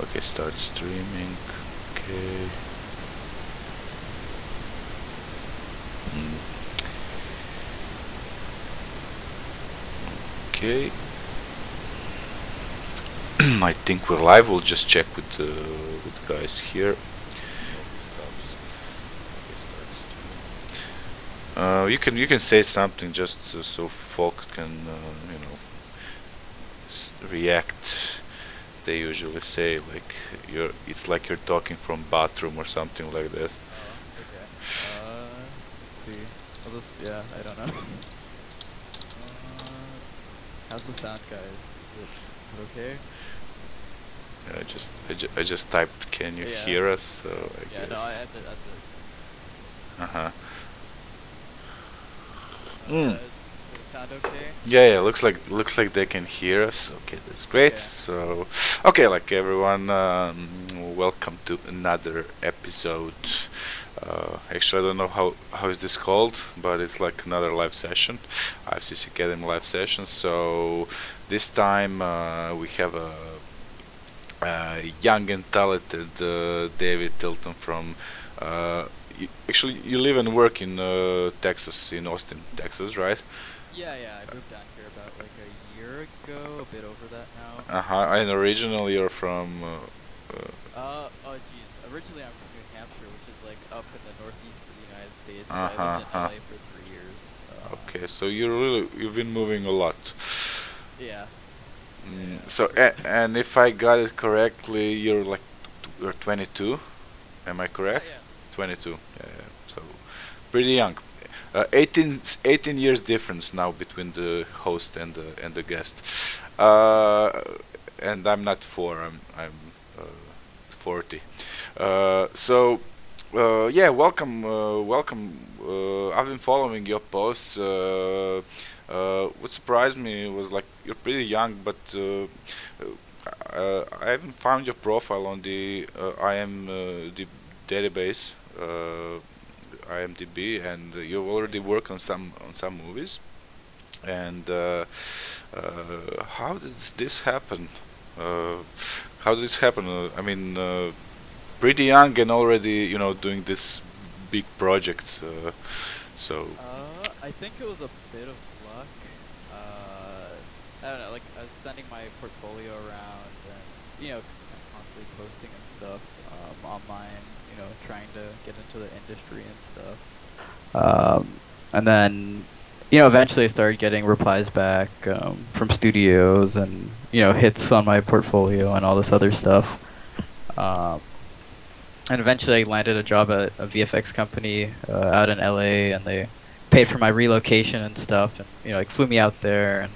Okay, start streaming. Okay. Okay. I think we're live. We'll just check with the guys here. You can say something just so folks can you know react. They usually say like it's like you're talking from bathroom or something like that. Oh, okay. Let's see. I'll just, yeah, I don't know. How's the sound, guys? Is it okay? I just typed, can you Yeah. hear us? So I Yeah, guess. no, I had to. Uh-huh. Does it sound okay? Yeah, looks like they can hear us. Okay, that's great. Okay. So, okay, like everyone, welcome to another episode. Actually, I don't know how is this called, but it's like another live session, IFCC Academy live session. So this time we have a young and talented David Tilton from. Actually, you live and work in Texas, in Austin, Texas, right? Yeah, I moved down here about like a year ago, a bit over that now. And originally you're from. Oh geez. Originally I'm from New Hampshire, which is like up in the northeast of the United States. Uh But I huh. lived in LA for 3 years. Okay, so you've been moving a lot. Yeah. So and if I got it correctly, you're 22. Am I correct? Yeah. 22. Yeah. So pretty young. 18 years difference now between the host and the guest. And I'm not 4. I'm 40. So yeah, welcome. I've been following your posts. What surprised me was like you're pretty young, but I haven't found your profile on the the database, IMDb, and you've already worked on some movies. And how did this happen? Uh, how did this happen? I mean, pretty young and already, doing this big project. So. I think it was a bit of luck. I don't know, like I was sending my portfolio around and, constantly posting and stuff online, trying to get into the industry and stuff. And then, eventually I started getting replies back from studios and, hits on my portfolio and all this other stuff. And eventually I landed a job at a VFX company out in LA, and they paid for my relocation and stuff, and like flew me out there, and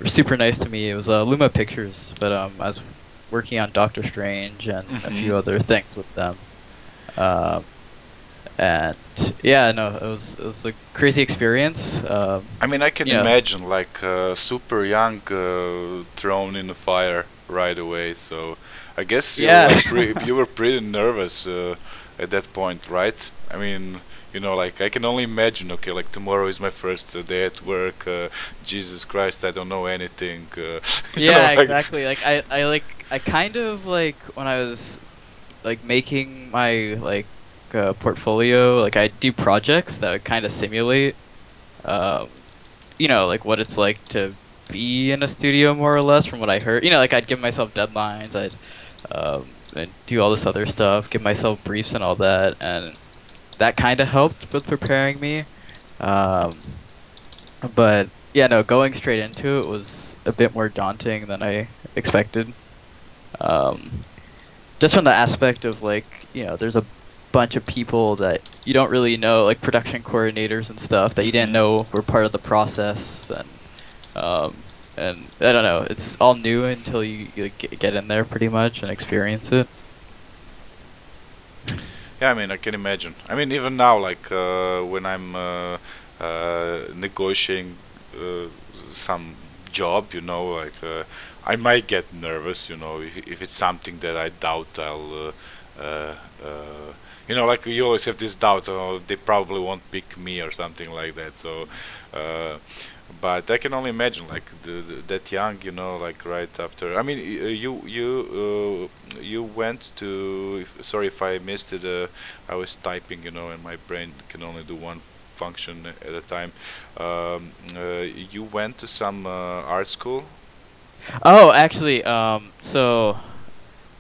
were super nice to me. It was Luma Pictures, but I was working on Doctor Strange and a few other things with them. And yeah, no, it was a crazy experience. I mean, I can imagine like super young, thrown in the fire right away. So I guess you were pretty nervous at that point, right? I mean, like I can only imagine. Okay, like tomorrow is my first day at work. Jesus Christ, I don't know anything. Yeah, exactly. Like I kind of like when I was like making my portfolio, like I do projects that would kind of simulate, like what it's like to be in a studio more or less, from what I heard. Like I'd give myself deadlines, and do all this other stuff, give myself briefs and all that, and that kind of helped with preparing me. But yeah, no, going straight into it was a bit more daunting than I expected. Just from the aspect of there's a bunch of people that you don't really know, like production coordinators and stuff that you didn't know were part of the process, and I don't know, it's all new until you get in there pretty much and experience it. Yeah, I mean, I can imagine. I mean, even now, like when I'm negotiating some job, like I might get nervous, if it's something that I doubt uh, uh, you know, like you always have this doubt, oh, they probably won't pick me or something like that. So, uh, but I can only imagine, like that young, you know, like right after. I mean, you went to. Sorry if I missed it. I was typing, you know, and my brain can only do one function at a time. You went to some art school. Oh, actually, so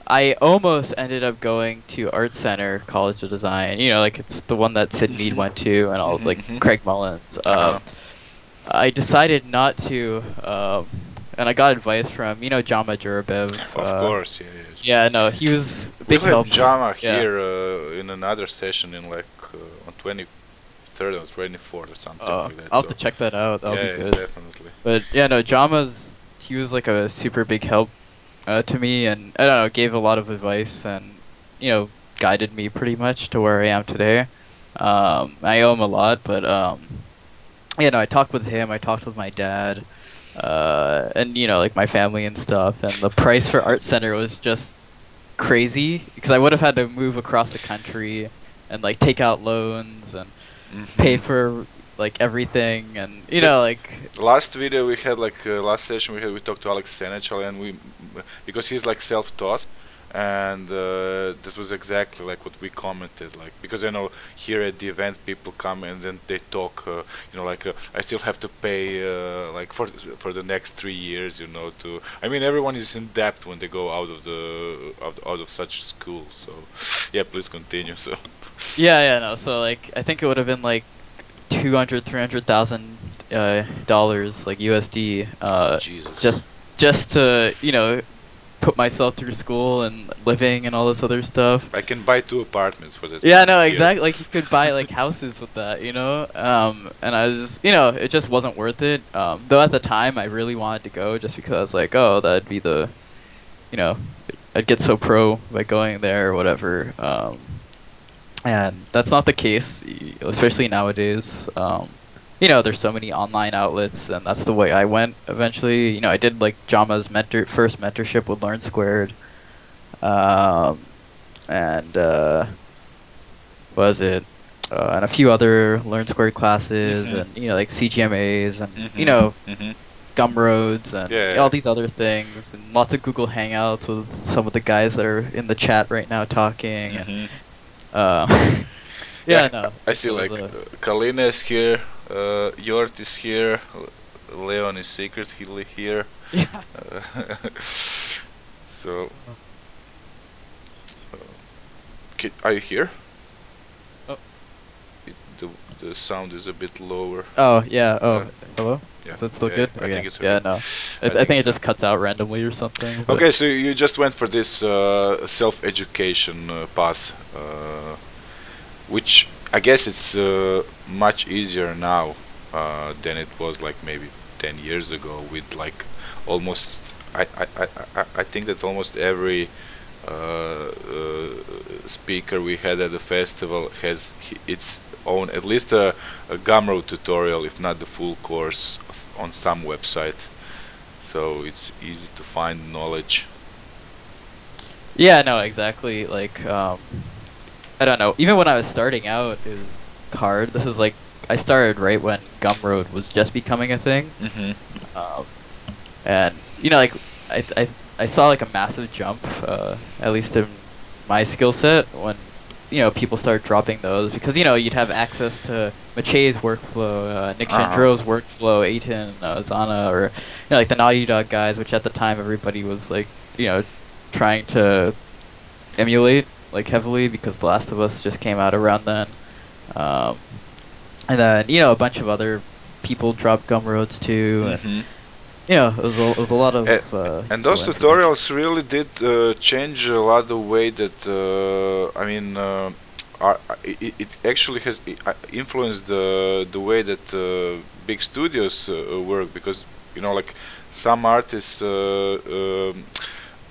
I almost ended up going to Art Center College of Design. You know, like it's the one that Sid Mead went to, and all like Craig Mullins. I decided not to, and I got advice from Jama Jurabev. Of course, yeah, Yeah, no, he was a we big had help. Jama Yeah. here in another session in like on 23rd or 24th or something like that. I'll have So to check that out. That'll yeah, be yeah, good. definitely. But yeah, no, he was like a super big help to me, and I don't know, gave a lot of advice and guided me pretty much to where I am today. I owe him a lot, but yeah, no, I talked with him. I talked with my dad, and like my family and stuff. And the price for Art Center was just crazy because I would have had to move across the country and like take out loans and pay for like everything, and like Last video we had, like last session we talked to Alex Senechal, and because he's like self-taught, and that was exactly like what we commented, like, because I know here at the event people come and then they talk, like I still have to pay like for the next 3 years, to, I mean, everyone is in debt when they go out of the out of such school. So yeah, please continue. So yeah, no, so like I think it would have been like $300,000 like USD, Jesus. just to put myself through school and living and all this other stuff. I can buy 2 apartments for that. Yeah, no, exactly. Like you could buy like houses with that, and I was, it just wasn't worth it. Though at the time I really wanted to go just because I was like, oh, that'd be I'd get so pro by going there or whatever. And that's not the case, especially nowadays. There's so many online outlets, and that's the way I went eventually. I did like Jama's first mentorship with Learn Squared, and and a few other Learn Squared classes, and like CGMAs, and Gumroads, and all these other things, and lots of Google Hangouts with some of the guys that are in the chat right now talking. And, yeah, no. I see like Kalina is here, Yort is here, Leon is secretly here. Yeah. So, are you here? Oh. The sound is a bit lower. Oh yeah. Oh, hello. Yeah. Is that still good? I think it's okay. Yeah, no. I think it just cuts out randomly or something. Okay, so you just went for this self-education path, which I guess it's much easier now than it was like maybe 10 years ago, with like almost I think that almost every speaker we had at the festival has its own, at least a Gumroad tutorial, if not the full course, on some website. So it's easy to find knowledge. Yeah, no, exactly. Like, I don't know. Even when I was starting out, it was hard. This is like, I started right when Gumroad was just becoming a thing. And, like, I saw like a massive jump, at least in my skill set, when, people started dropping those. Because, you'd have access to Mache's workflow, Nick Chandro's workflow, Aiton, Zana, or, like the Naughty Dog guys, which at the time everybody was like, trying to emulate like heavily, because The Last of Us just came out around then. And then, a bunch of other people dropped Gumroads too. And, it was a lot of... and those tutorials really did change a lot the way that, I mean, it actually has influenced the way that big studios work, because, like some artists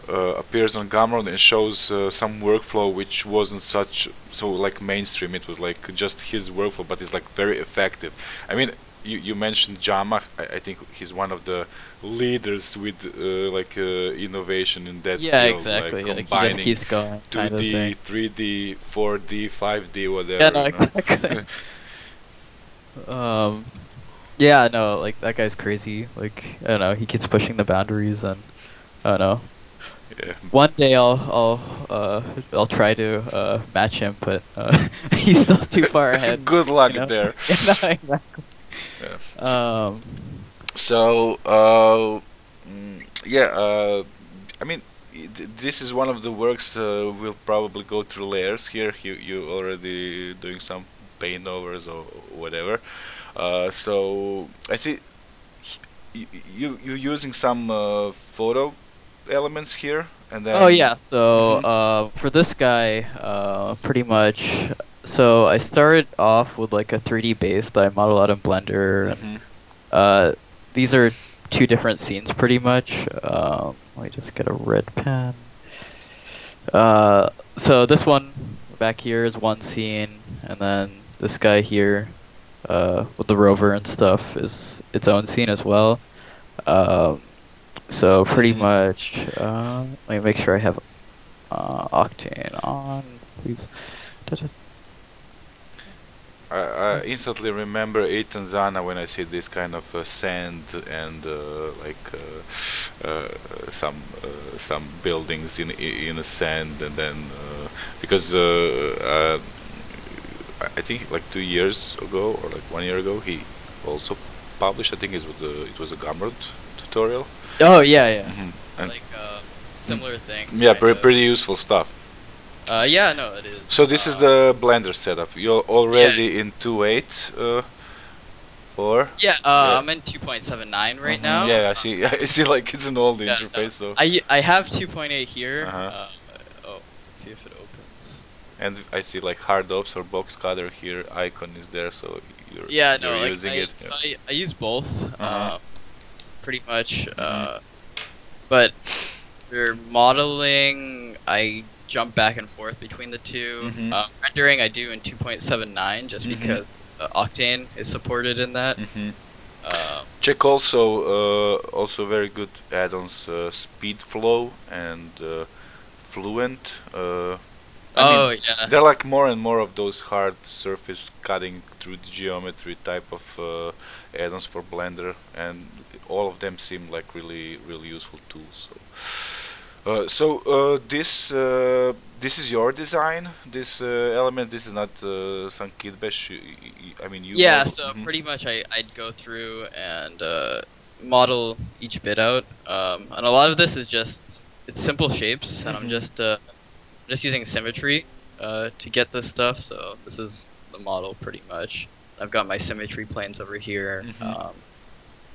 appears on Gumroad and shows some workflow which wasn't so like mainstream. It was like just his workflow, but it's like very effective. I mean, you mentioned Jama. I think he's one of the leaders with innovation in that Yeah, field, like exactly. Like he just combining keeps going, kind of thing. 2D, 3D, 4D, 5D, Yeah, whatever, no, you know. exactly. Um, yeah, no, like that guy's crazy. Like I don't know, he keeps pushing the boundaries, and I don't know. Yeah. One day I'll try to match him, but he's still too far ahead. Good luck You know? there. Yeah, no, exactly. Yeah. Um, So, yeah, I mean, this is one of the works we'll probably go through layers here. You already doing some paint overs or whatever. So I see you using some photo elements here, and oh then. yeah, so Mhm. for this guy, pretty much. So I started off with like a 3D base that I modeled out in Blender, and Mhm. these are two different scenes pretty much. Let me just get a red pen. So this one back here is one scene, and then this guy here, with the rover and stuff, is its own scene as well. Um, so pretty Mhm. much, let me make sure I have Octane on, please. I instantly remember Tanzania when I see this kind of sand and some buildings in a sand, and then because I think like 2 years ago or like 1 year ago he also published, I think it was a Gumroad tutorial. Oh yeah, yeah. Hmm. And Like similar thing, yeah, kind of. pretty useful stuff. Yeah, no, it is. So this is the Blender setup. You're Yeah, already in 2.8, or yeah. yeah. I'm in 2.79 right Hmm. now. Yeah, I see. I see. Like it's an old Yeah, no. interface, though. I have 2.8 here. Uh-huh. Oh, let's see if it opens. And I see like hard ops or box cutter here. Icon is there, so Yeah, you're no, like using it. Yeah. I use both, Uh-huh. pretty much. Mhm. But for modeling, I jump back and forth between the two. Mhm. Rendering, I do in 2.79 just Mhm. because Octane is supported in that. Mhm. Um, Check also very good add-ons, speed flow and fluent. I mean, oh yeah, there are like more and more of those hard surface cutting through the geometry type of add-ons for Blender, and all of them seem like really useful tools. This is your design. This element. This is not some kitbash. I mean, you. yeah. Model. So Mhm. pretty much, I'd go through and model each bit out. And a lot of this is just it's simple shapes, and I'm Mhm. just using symmetry to get this stuff. So this is the model pretty much. I've got my symmetry planes over here. Mhm.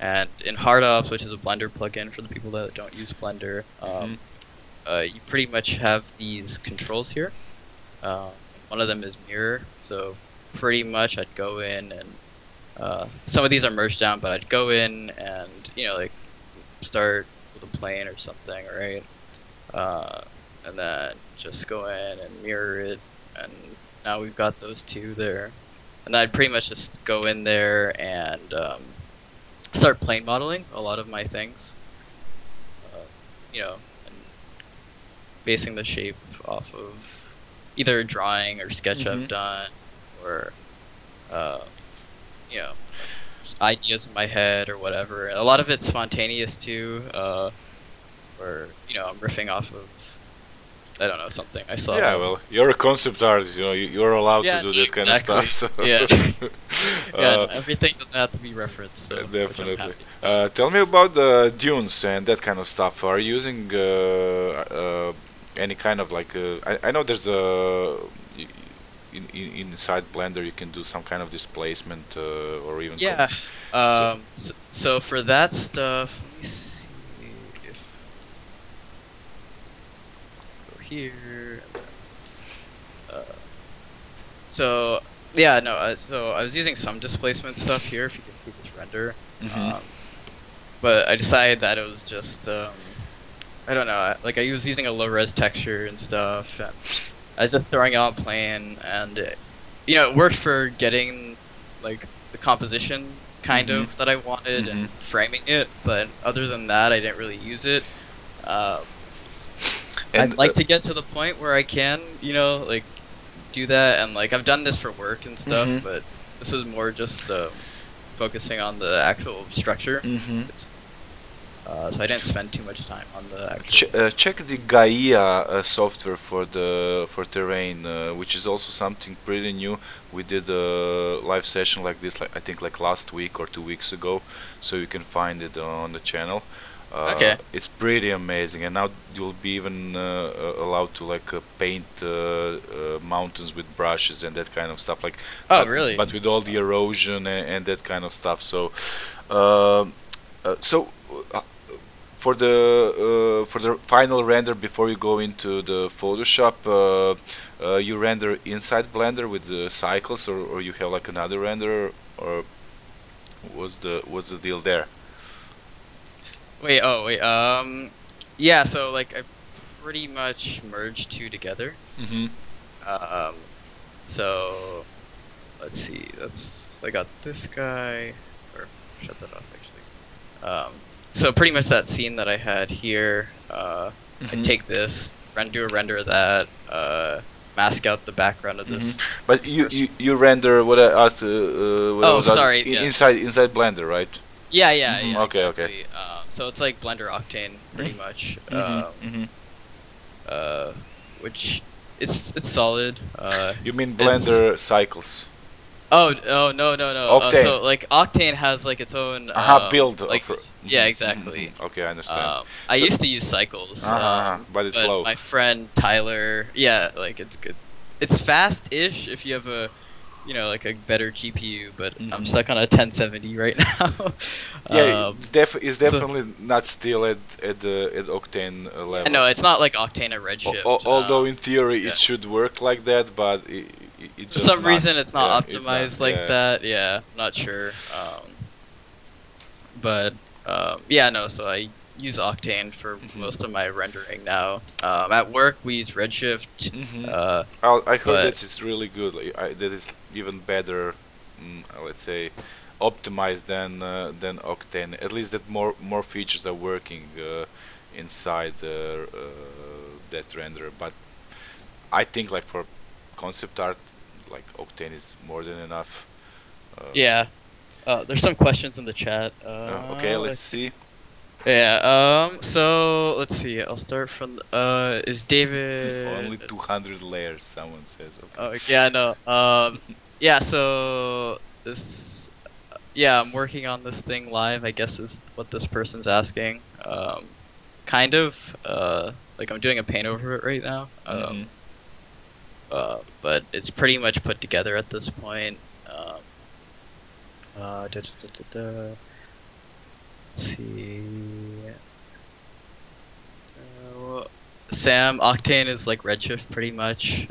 And in HardOps, which is a Blender plugin for the people that don't use Blender, Mhm. you pretty much have these controls here. One of them is mirror, so pretty much I'd go in and some of these are merged down, but I'd go in and like start with a plane or something, right? And then just go in and mirror it, and now we've got those two there. And I'd pretty much just go in there and start plane modeling a lot of my things, and basing the shape off of either a drawing or sketch I've Mhm. done, or uh, just ideas in my head or whatever. A lot of it's spontaneous too, or I'm riffing off of I don't know something I saw. Yeah, well, you're a concept artist. You're allowed Yeah, to do this kind of exactly. stuff. So. Yeah. Yeah, Uh, everything doesn't have to be referenced. So, which I'm Definitely. happy. Tell me about the dunes and that kind of stuff. Are you using any kind of like? I know there's inside Blender you can do some kind of displacement or even. Yeah. So. So for that stuff, let me see if go here. So yeah, no. So I was using some displacement stuff here. If you can see this render, Mhm. but I decided that it was just I don't know. Like I was using a low res texture and stuff. And I was just throwing it on plane, and it worked for getting like the composition kind of that I wanted and framing it, but other than that, I didn't really use it. And I'd like to get to the point where I can, like do that, and like I've done this for work and stuff, but this is more just focusing on the actual structure. So I didn't spend too much time on the actual. check the Gaia software for terrain, which is also something pretty new. We did a live session like this, I think like last week or 2 weeks ago, so you can find it on the channel. Okay. It's pretty amazing, and now you'll be even allowed to like paint mountains with brushes and that kind of stuff. Like, oh, really? But with all the erosion and that kind of stuff. So, so for the final render before you go into the Photoshop, you render inside Blender with the cycles, or you have like another render, or what's the deal there? Wait, yeah, so like I pretty much merged two together. So let's see, I got this guy, or shut that off actually. So pretty much that scene that I had here, I take this, do a render of that, mask out the background of this. But you render what I asked. Inside Blender, right? Yeah, yeah. Okay, exactly. okay. So it's like Blender Octane, pretty much. Which it's solid. You mean Blender cycles? Oh no. Octane. So like Octane has like its own build. Like, yeah, exactly. Okay, I understand. I used to use cycles, but it's slow. My friend Tyler, yeah, like it's good. It's fast-ish if you have a, like a better GPU, but I'm stuck on a 1070 right now. Yeah, it's definitely not still at Octane level. No, it's not like Octane or Redshift. Although in theory it should work like that, but it for some reason it's not optimized like that. Yeah, not sure. But yeah, no. So I use Octane for most of my rendering now. At work we use Redshift. I heard that it's really good. That is even better, let's say, optimized than Octane. At least that more features are working inside that renderer. But I think like for concept art, like Octane is more than enough. Yeah. There's some questions in the chat. Okay, let's see. Yeah, so let's see. I'll start from is David only 200 layers, someone says. Okay. Oh, yeah, no. Yeah, so this I'm working on this thing live, I guess is what this person's asking. Kind of like I'm doing a paint over it right now. But it's pretty much put together at this point. Let's see. Sam, Octane is like Redshift pretty much,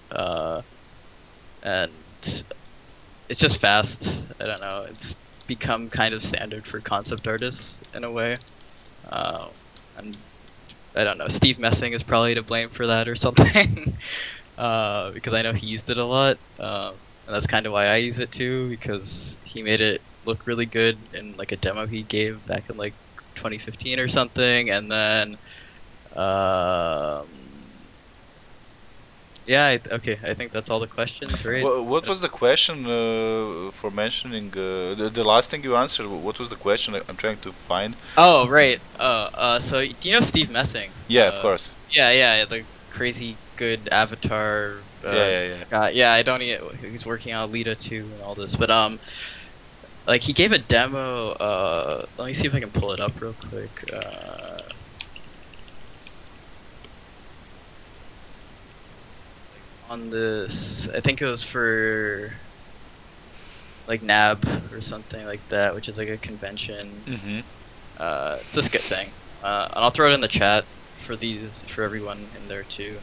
and it's just fast. I don't know. It's become kind of standard for concept artists in a way. And I don't know. Steve Messing is probably to blame for that or something, because I know he used it a lot, and that's kind of why I use it too, because he made it look really good in like a demo he gave back in like 2015 or something, and then yeah, okay, I think that's all the questions, right? What was the question for mentioning the last thing you answered? What was the question? I'm trying to find. Oh, right. So do you know Steve Messing? Yeah, of course. Yeah, the crazy good avatar. Yeah, I don't. He's working on Alita 2 and all this, but like he gave a demo. Let me see if I can pull it up real quick. On this, I think it was for like NAB or something like that, which is like a convention. It's this good thing, and I'll throw it in the chat for everyone in there too.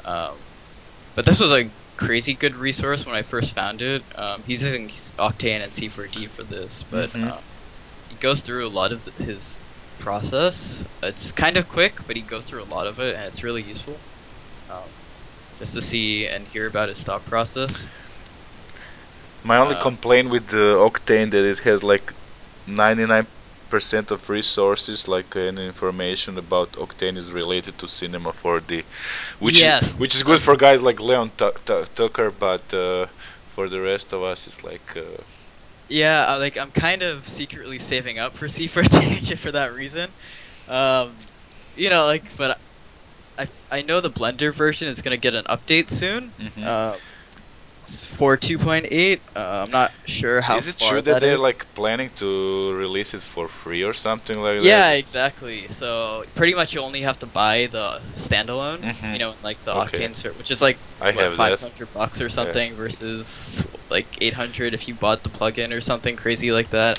But this was a crazy good resource when I first found it. He's using Octane and C4D for this, but he goes through a lot of his process. It's kind of quick, but he goes through a lot of it, and it's really useful. Just to see and hear about his thought process. My only complaint with the Octane that it has like 99% of resources, like any information about Octane, is related to Cinema 4D, Yes, which is good for that's guys like Leon Tucker, but for the rest of us, it's like yeah. Like I'm kind of secretly saving up for C4 for that reason. Um, like, but I know the Blender version is gonna get an update soon. mhm. For 2.8. I'm not sure how Is it true far that that they're is. like planning to release it for free or something like Yeah, that? exactly. So pretty much you only have to buy the standalone, Mhm. like the Okay, Octane cert, which is like I what have that. $500 or Yeah. something versus like 800 if you bought the plugin or something crazy like that.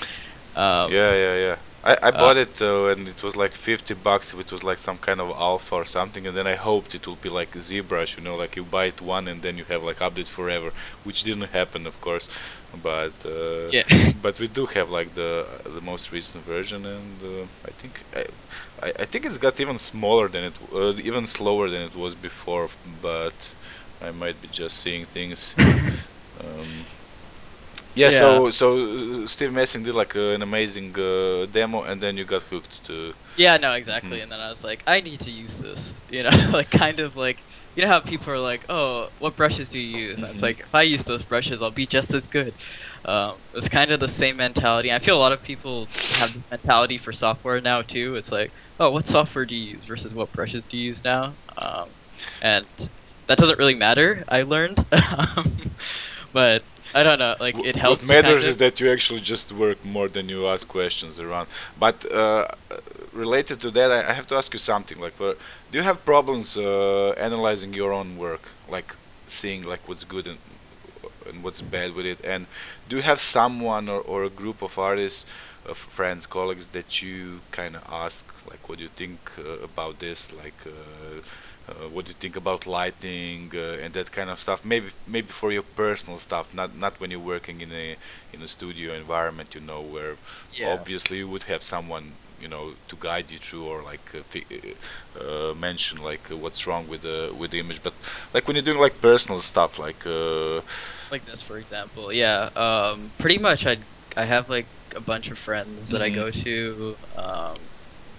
Um, Yeah, yeah, yeah. I uh, bought it and it was like $50 if it was like some kind of alpha or something, and then I hoped it will be like ZBrush, like you buy it one and then you have like updates forever, which didn't happen, of course. But yeah. but we do have like the most recent version, and I think it's got even smaller than even slower than it was before, but I might be just seeing things. Um, yeah, Yeah. so Steve Messing did like an amazing demo, and then you got hooked to. Yeah, no, exactly. Mhm, And then I was like, I need to use this. Like kind of like how people are like, oh, what brushes do you use? And it's mhm, like, if I use those brushes, I'll be just as good. It's kind of the same mentality. I feel a lot of people have this mentality for software now too. It's like, oh, what software do you use versus what brushes do you use now? And that doesn't really matter. I learned, but I don't know. Like it What helps kind matters of. is that you actually just work more than you ask questions around. But related to that, I have to ask you something. Like, do you have problems analyzing your own work, like seeing like what's good and what's bad with it? And do you have someone or a group of artists, of friends, colleagues that you kind of ask, like, what do you think about this? Like, what do you think about lighting and that kind of stuff? Maybe for your personal stuff, not when you're working in a studio environment, where Yeah. obviously you would have someone to guide you through, or like mention like what's wrong with the image. But like when you're doing like personal stuff, like Like this, for example. Yeah. Pretty much, I have like a bunch of friends that I mhm. go to.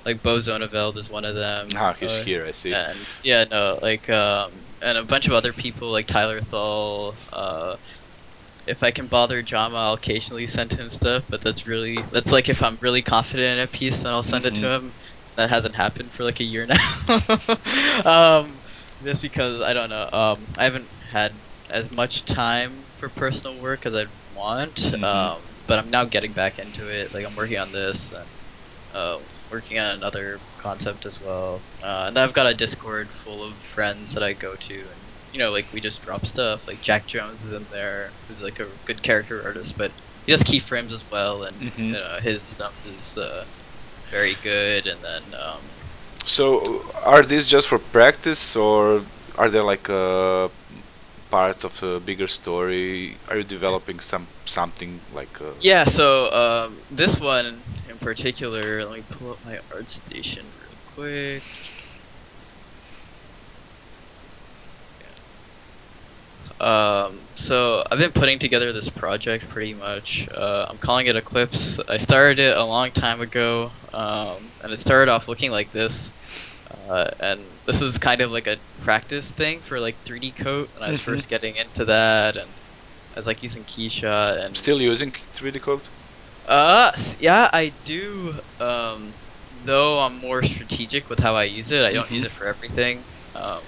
Like Bo Zoneveld is one of them. Ah, he's here, I see. And yeah, no, like and a bunch of other people like Tyler Thull. If I can bother Jama, I'll occasionally send him stuff, but that's like if I'm really confident in a piece, then I'll send it to Hmm. him. That hasn't happened for like a year now. um, just because I don't know. I haven't had as much time for personal work as I'd want. Hmm. But I'm now getting back into it. Like I'm working on this and working on another concept as well. And then I've got a Discord full of friends that I go to, and like we just drop stuff. Like Jack Jones is in there, who's like a good character artist, but he does keyframes as well, and Hmm. his stuff is very good. And then So are these just for practice, or are they like a part of a bigger story? Are you developing something like yeah, so this one in particular, let me pull up my art station real quick. So I've been putting together this project pretty much. I'm calling it Eclipse. I started it a long time ago, and it started off looking like this. And this was kind of like a practice thing for like 3D Coat, and I was Mhm. first getting into that, and I was like using Keyshot, and Still using 3D code? yeah, I do. Though I'm more strategic with how I use it. I don't use Hmm. it for everything. Um,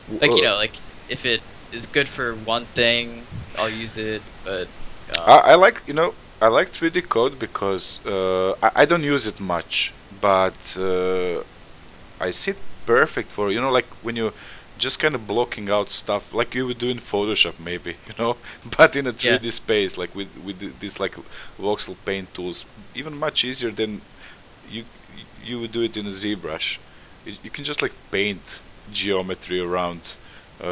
W- like Uh, like if it is good for one thing, I'll use it. But I like I like 3D code because I don't use it much, but I see it perfect for like when you just kind of blocking out stuff like you would do in Photoshop maybe but in a yeah, 3D space, like with this like voxel paint tools, even much easier than you you would do it in a ZBrush. You can just like paint geometry around.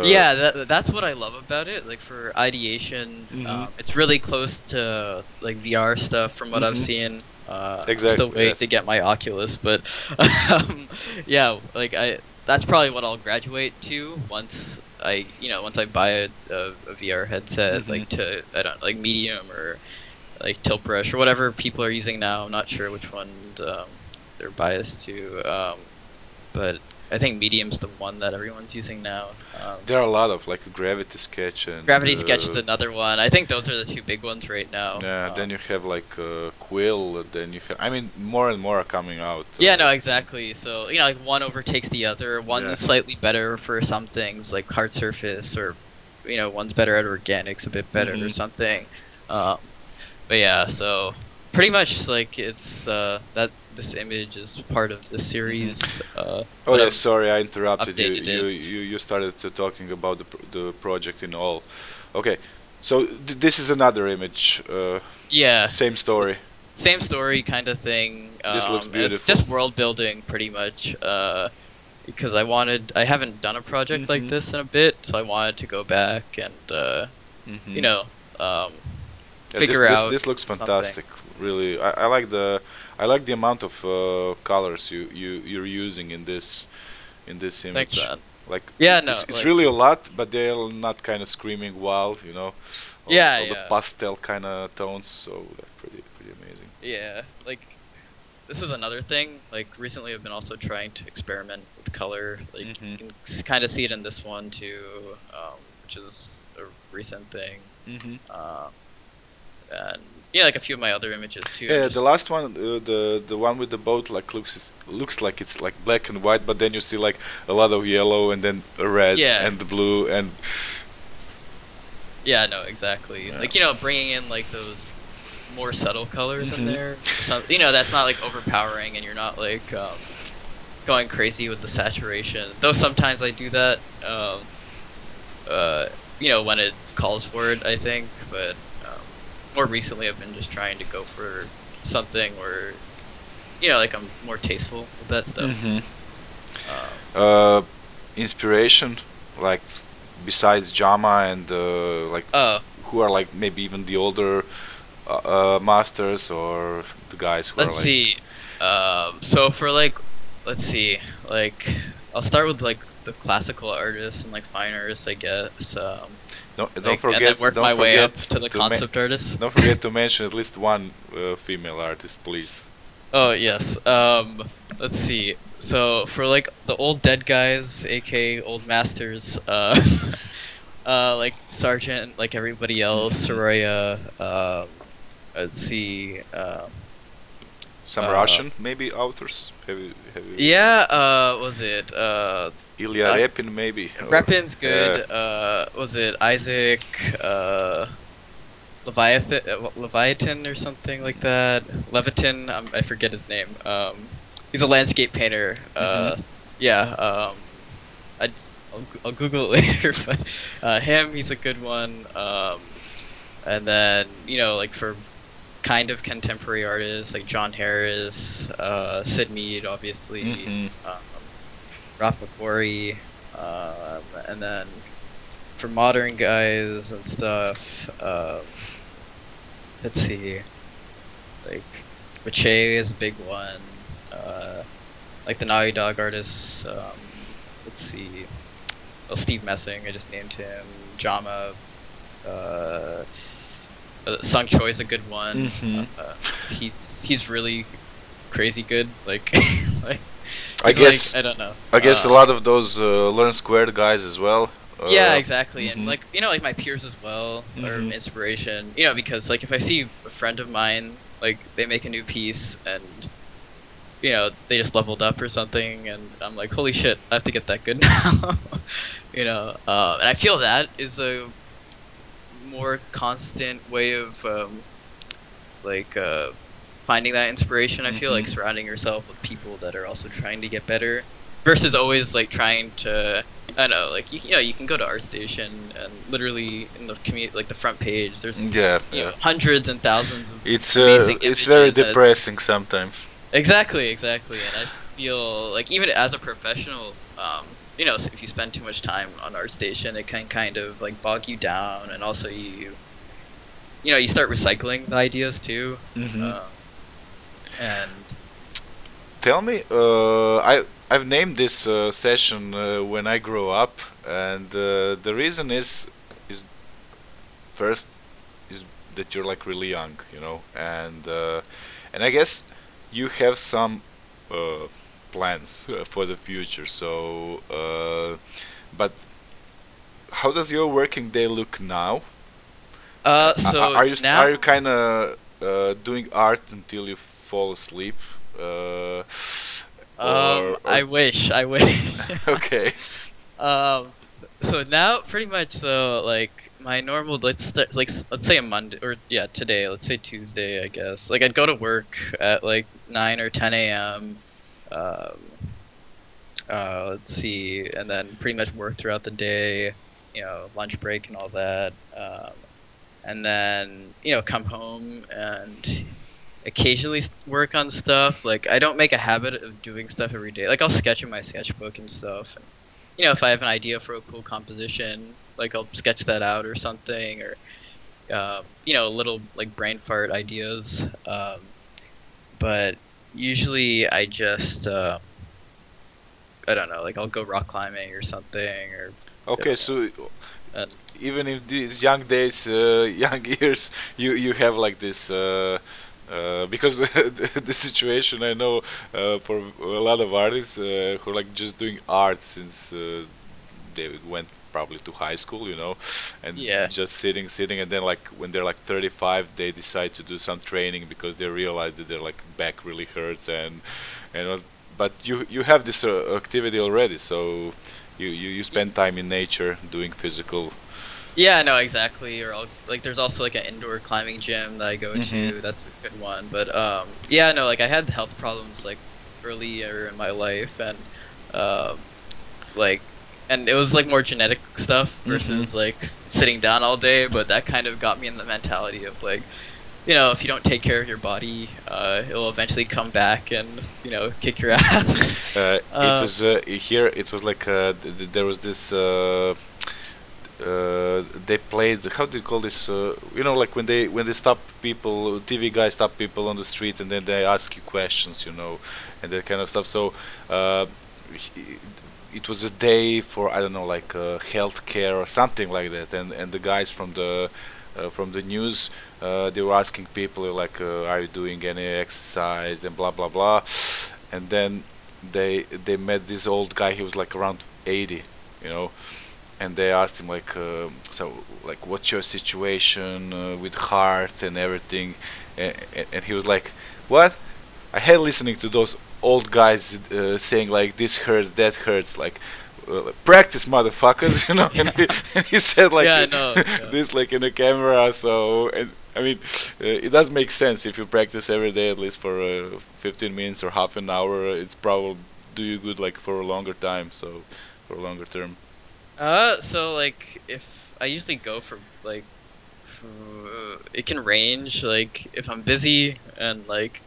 yeah, that's what I love about it. Like for ideation, Mhm. it's really close to like VR stuff from what I've Mhm. seen. I'm still Exactly. waiting to Yes. get my Oculus, but yeah, like that's probably what I'll graduate to once once I buy a VR headset, Mhm. like to I don't like medium or like tilt brush or whatever people are using now. I'm not sure which one they're biased to, but I think medium's the one that everyone's using now. There are a lot of like Gravity Sketch and Gravity Sketch is another one. I think those are the two big ones right now. yeah. Then you have like Quill. Then you have. I mean, more and more are coming out. Yeah, no, exactly. So like one overtakes the other. One's Yeah. slightly better for some things, like hard surface, or one's better at organics, a bit better or something. But yeah, so pretty much like it's that this image is part of the series. Oh yeah, sorry, I interrupted you. updated it. You started talking about the project in all. Okay, so this is another image. Yeah, Same story. same story kind of thing. This looks and it's beautiful. just world building pretty much. Because I haven't done a project like this in a bit, so I wanted to go back and Yeah, figure out. This looks something. fantastic. Really, I like the amount of colors you're using in this image. Thanks, man. Like Yeah, no, it's like- really a lot, but they're not kind of screaming wild, all Yeah. the pastel kind of tones. So that's pretty amazing. Yeah, like this is another thing. Like recently, I've been also trying to experiment with color. Like you can kind of see it in this one too, which is a recent thing. And like a few of my other images too. Yeah, just- the last one, the one with the boat, like looks like it's like black and white, but then you see like a lot of yellow and then a red Yeah. and the blue and Yeah, no, exactly. Yeah. Like bringing in like those more subtle colors in there. That's not like overpowering, and you're not like going crazy with the saturation. Though sometimes I do that. When it calls for it, I think. But more recently, I've been just trying to go for something where, like I'm more tasteful with that stuff. inspiration, like besides Jama and like Oh, who are like maybe even the older masters or the guys who let's are like see. So for like, let's see. Like, I'll start with like the classical artists and like fine artists, I guess. don't And then forget work don't my way forget up to the to ma- concept artists. don't forget to mention at least one female artist, please. Oh yes. Let's see. So for like the old dead guys, aka old masters, like Sergeant, like everybody else, Soraya. Let's see. Some Russian maybe authors. Have you Yeah. Was it? Ilya Repin maybe. or- Repin's good. Was it Isaac? Leviathan or something like that. Levitin, I forget his name. He's a landscape painter. Yeah. I'll Google it later, but he's a good one. And then like for kind of contemporary artists like John Harris, Sid Mead, obviously, Ralph McQuarrie, and then for modern guys and stuff, let's see, like Mache is a big one, like the Naughty Dog artists, let's see, Steve Messing, I just named him, Jama, Sung Choi's a good one, he's really crazy good, like, like I guess like, I don't know. I guess a lot of those Learn Squared guys as well. Yeah, exactly, and like like my peers as well are inspiration. Because like if I see a friend of mine, like they make a new piece and they just leveled up or something, and I'm like, holy shit, I have to get that good now. And I feel that is a more constant way of finding that inspiration. I feel like surrounding yourself with people that are also trying to get better, versus always like trying to. I don't know, like you can go to ArtStation and literally in the like the front page, there's hundreds and thousands of amazing it's very images, and depressing sometimes. Exactly, and I feel like even as a professional, if you spend too much time on ArtStation, it can kind of like bog you down, and also you start recycling the ideas too. And tell me, I've named this session When I Grow Up, and the reason is first is that you're like really young, you know, and I guess you have some plans for the future. So, but how does your working day look now? So Are now, you kind of doing art until you fall asleep, or I wish, I wish. okay. Um, so now pretty much so like my normal let's say a Monday or yeah today let's say Tuesday I guess like I'd go to work at like 9 or 10 a.m. Um, let's see, and then pretty much work throughout the day, you know, lunch break and all that, and then you know come home and occasionally work on stuff. Like I don't make a habit of doing stuff every day. Like I'll sketch in my sketchbook and stuff. And, you know, if I have an idea for a cool composition, like I'll sketch that out or something, or you know, little like brain fart ideas. But usually I just I don't know, like I'll go rock climbing or something, or Okay, so uh, even in these young days, young years, you have like this because the situation I know for a lot of artists who are like just doing art since they went probably to high school, you know, and yeah. just sitting, and then like when they're like 35, they decide to do some training because they realize that their like back really hurts and but you have this activity already, so you spend time in nature doing physical. Yeah, no, exactly. Or I'll, like, there's also like an indoor climbing gym that I go Mhm. to. That's a good one. But yeah, no, like I had health problems like earlier in my life, and um, like, and it was like more genetic stuff versus like sitting down all day. But that kind of got me in the mentality of like, you know, if you don't take care of your body, it'll eventually come back and you know kick your ass. It was here. It was like there was this. They played. How do you call this? You know, like when they stop people, TV guys stop people on the street, and then they ask you questions, you know, and that kind of stuff. So he- it was a day for I don't know, like healthcare or something like that, and the guys from the news, they were asking people like, are you doing any exercise and blah blah blah, and then they met this old guy. He was like around 80, you know, and they asked him like, so like, what's your situation with heart and everything, and he was like, what? I hate listening to those old guys saying like this hurts, that hurts, like practice, motherfuckers, you know. And he said like Yeah, no, yeah. this like in the camera. So and I mean, it does make sense if you practice every day at least for 15 minutes or half an hour. It's probably do you good like for a longer time, so for a longer term. So like if I usually go for like it can range like if I'm busy and like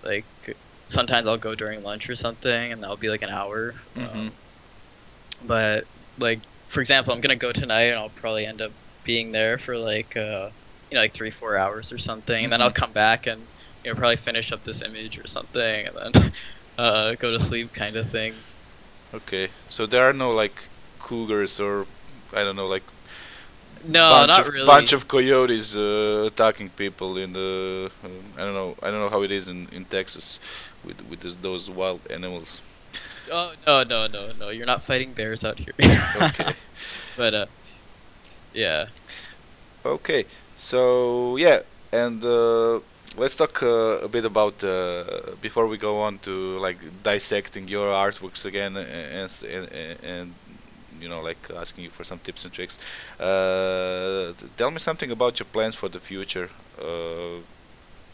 like sometimes I'll go during lunch or something and that'll be like an hour. Hmm. But like for example, I'm gonna go tonight and I'll probably end up being there for like you know like 3-4 hours or something, and then I'll come back and you know probably finish up this image or something and then go to sleep kind of thing. Okay, so there are no like cougars or I don't know, like No, not really. bunch of coyotes attacking people in the I don't know how it is in Texas with those wild animals. Oh no! You're not fighting bears out here. Okay. But yeah. Okay, so yeah, and let's talk a bit about before we go on to like dissecting your artworks again and you know like asking you for some tips and tricks. Tell me something about your plans for the future.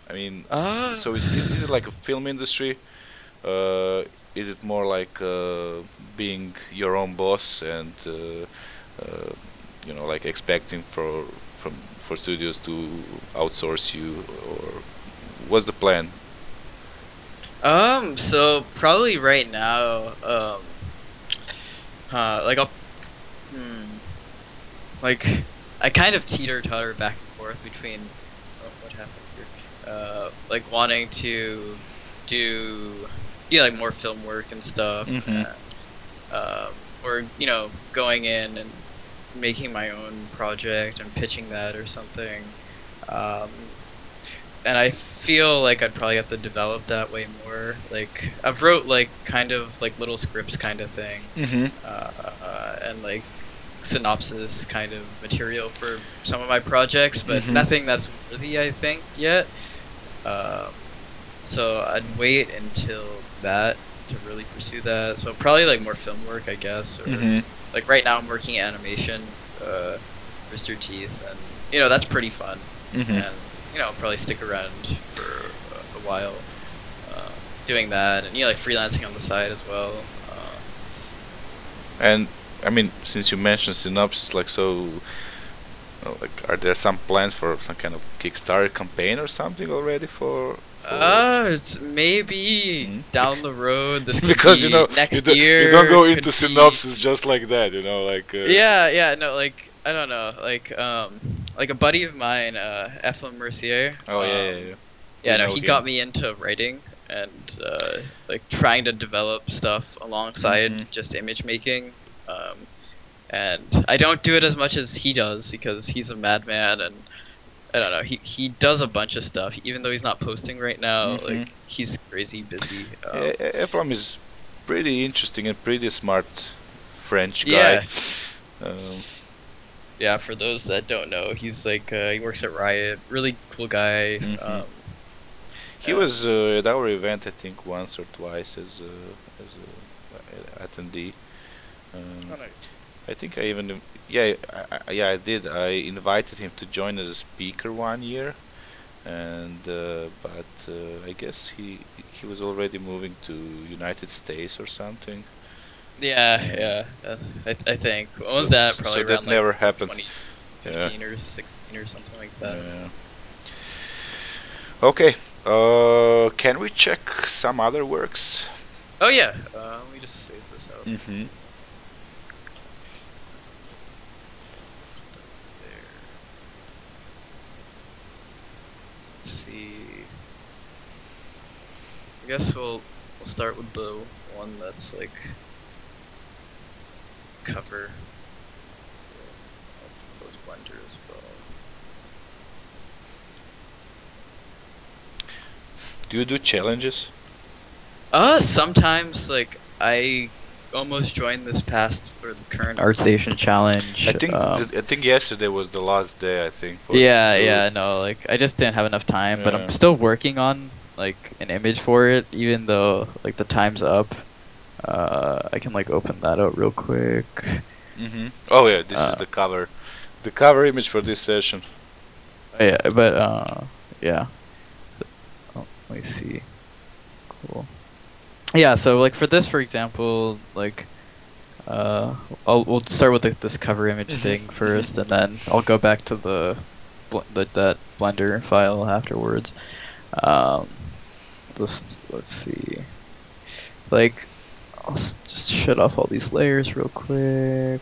I mean, so is it like a film industry? Is it more like being your own boss and you know like expecting for studios to outsource you, or what's the plan? So probably right now, like I'll, like I kind of teeter-totter back and forth between, oh, what happened here? Like wanting to do, yeah, like more film work and stuff, Mhm. and, or you know, going in and making my own project and pitching that or something. Um, and I feel like I'd probably have to develop that way more. Like I've wrote like kind of like little scripts kind of thing, and like synopsis kind of material for some of my projects, but nothing that's worthy, I think, yet. So I'd wait until that to really pursue that. So probably like more film work, I guess, or like right now I'm working animation, Mr. Teeth, and you know that's pretty fun, and you know I'll probably stick around for a while doing that, and you know like freelancing on the side as well. And I mean, since you mentioned synopsis, like so, like, are there some plans for some kind of Kickstarter campaign or something already for It's maybe down the road. This could because be you know next you year. don't go could into be- synopsis just like that, you know, like Yeah, no, like I don't know, like a buddy of mine, Eflin Mercier. Oh yeah. Yeah, We no, know he him. got me into writing and like trying to develop stuff alongside just image making. And I don't do it as much as he does because he's a madman, and I don't know. He does a bunch of stuff, even though he's not posting right now. Like he's crazy busy. Ephraim is pretty interesting and pretty smart French guy. Yeah. Um, Yeah, for those that don't know, he's like he works at Riot. Really cool guy. he was at our event, I think, once or twice as a attendee. Oh, nice. I think I even I did. I invited him to join as a speaker one year, and but I guess he was already moving to United States or something. Yeah. I think. What was So- that? so Probably that around never like happened. 2015 or 16 or something like that. Yeah. Okay. Can we check some other works? Oh yeah. Let me just save this out. Mm-hmm. Just put that there. Let's see. I guess we'll start with the one that's like cover. I'll close Blender as well. Do you do challenges? Sometimes like I almost joined this past or the current ArtStation challenge. I think yesterday was the last day. I think. For No, like I just didn't have enough time, but Yeah. I'm still working on like an image for it, even though like the time's up. I can like open that out real quick. Mm-hmm. Oh yeah, this is the cover image for this session. Yeah, but yeah. So, let me see. Cool. Yeah, so like for this, for example, like we'll start with this cover image thing first, and then I'll go back to that Blender file afterwards. Let's see. Like, I'll just shut off all these layers real quick.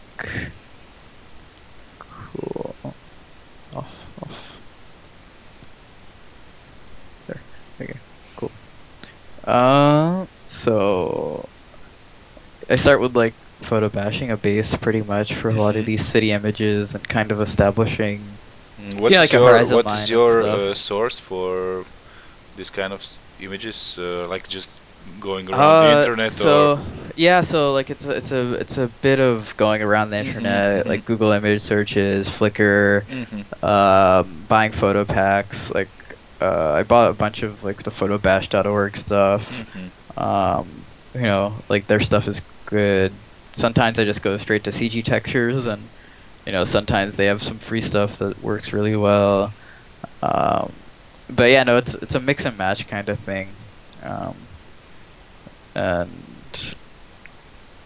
Cool. Off. There. Okay. Cool. So I start with like photo bashing a base pretty much for a lot of these city images and kind of establishing. What Yeah, is like a horizon what line is and your stuff. source for this kind of images? Like just going around the internet, so or yeah, so like it's a bit of going around the internet, like Google image searches, Flickr, buying photo packs. Like I bought a bunch of like the photobash.org stuff. You know, like their stuff is good. Sometimes I just go straight to CG textures, and you know sometimes they have some free stuff that works really well. But yeah, no, it's a mix and match kind of thing. And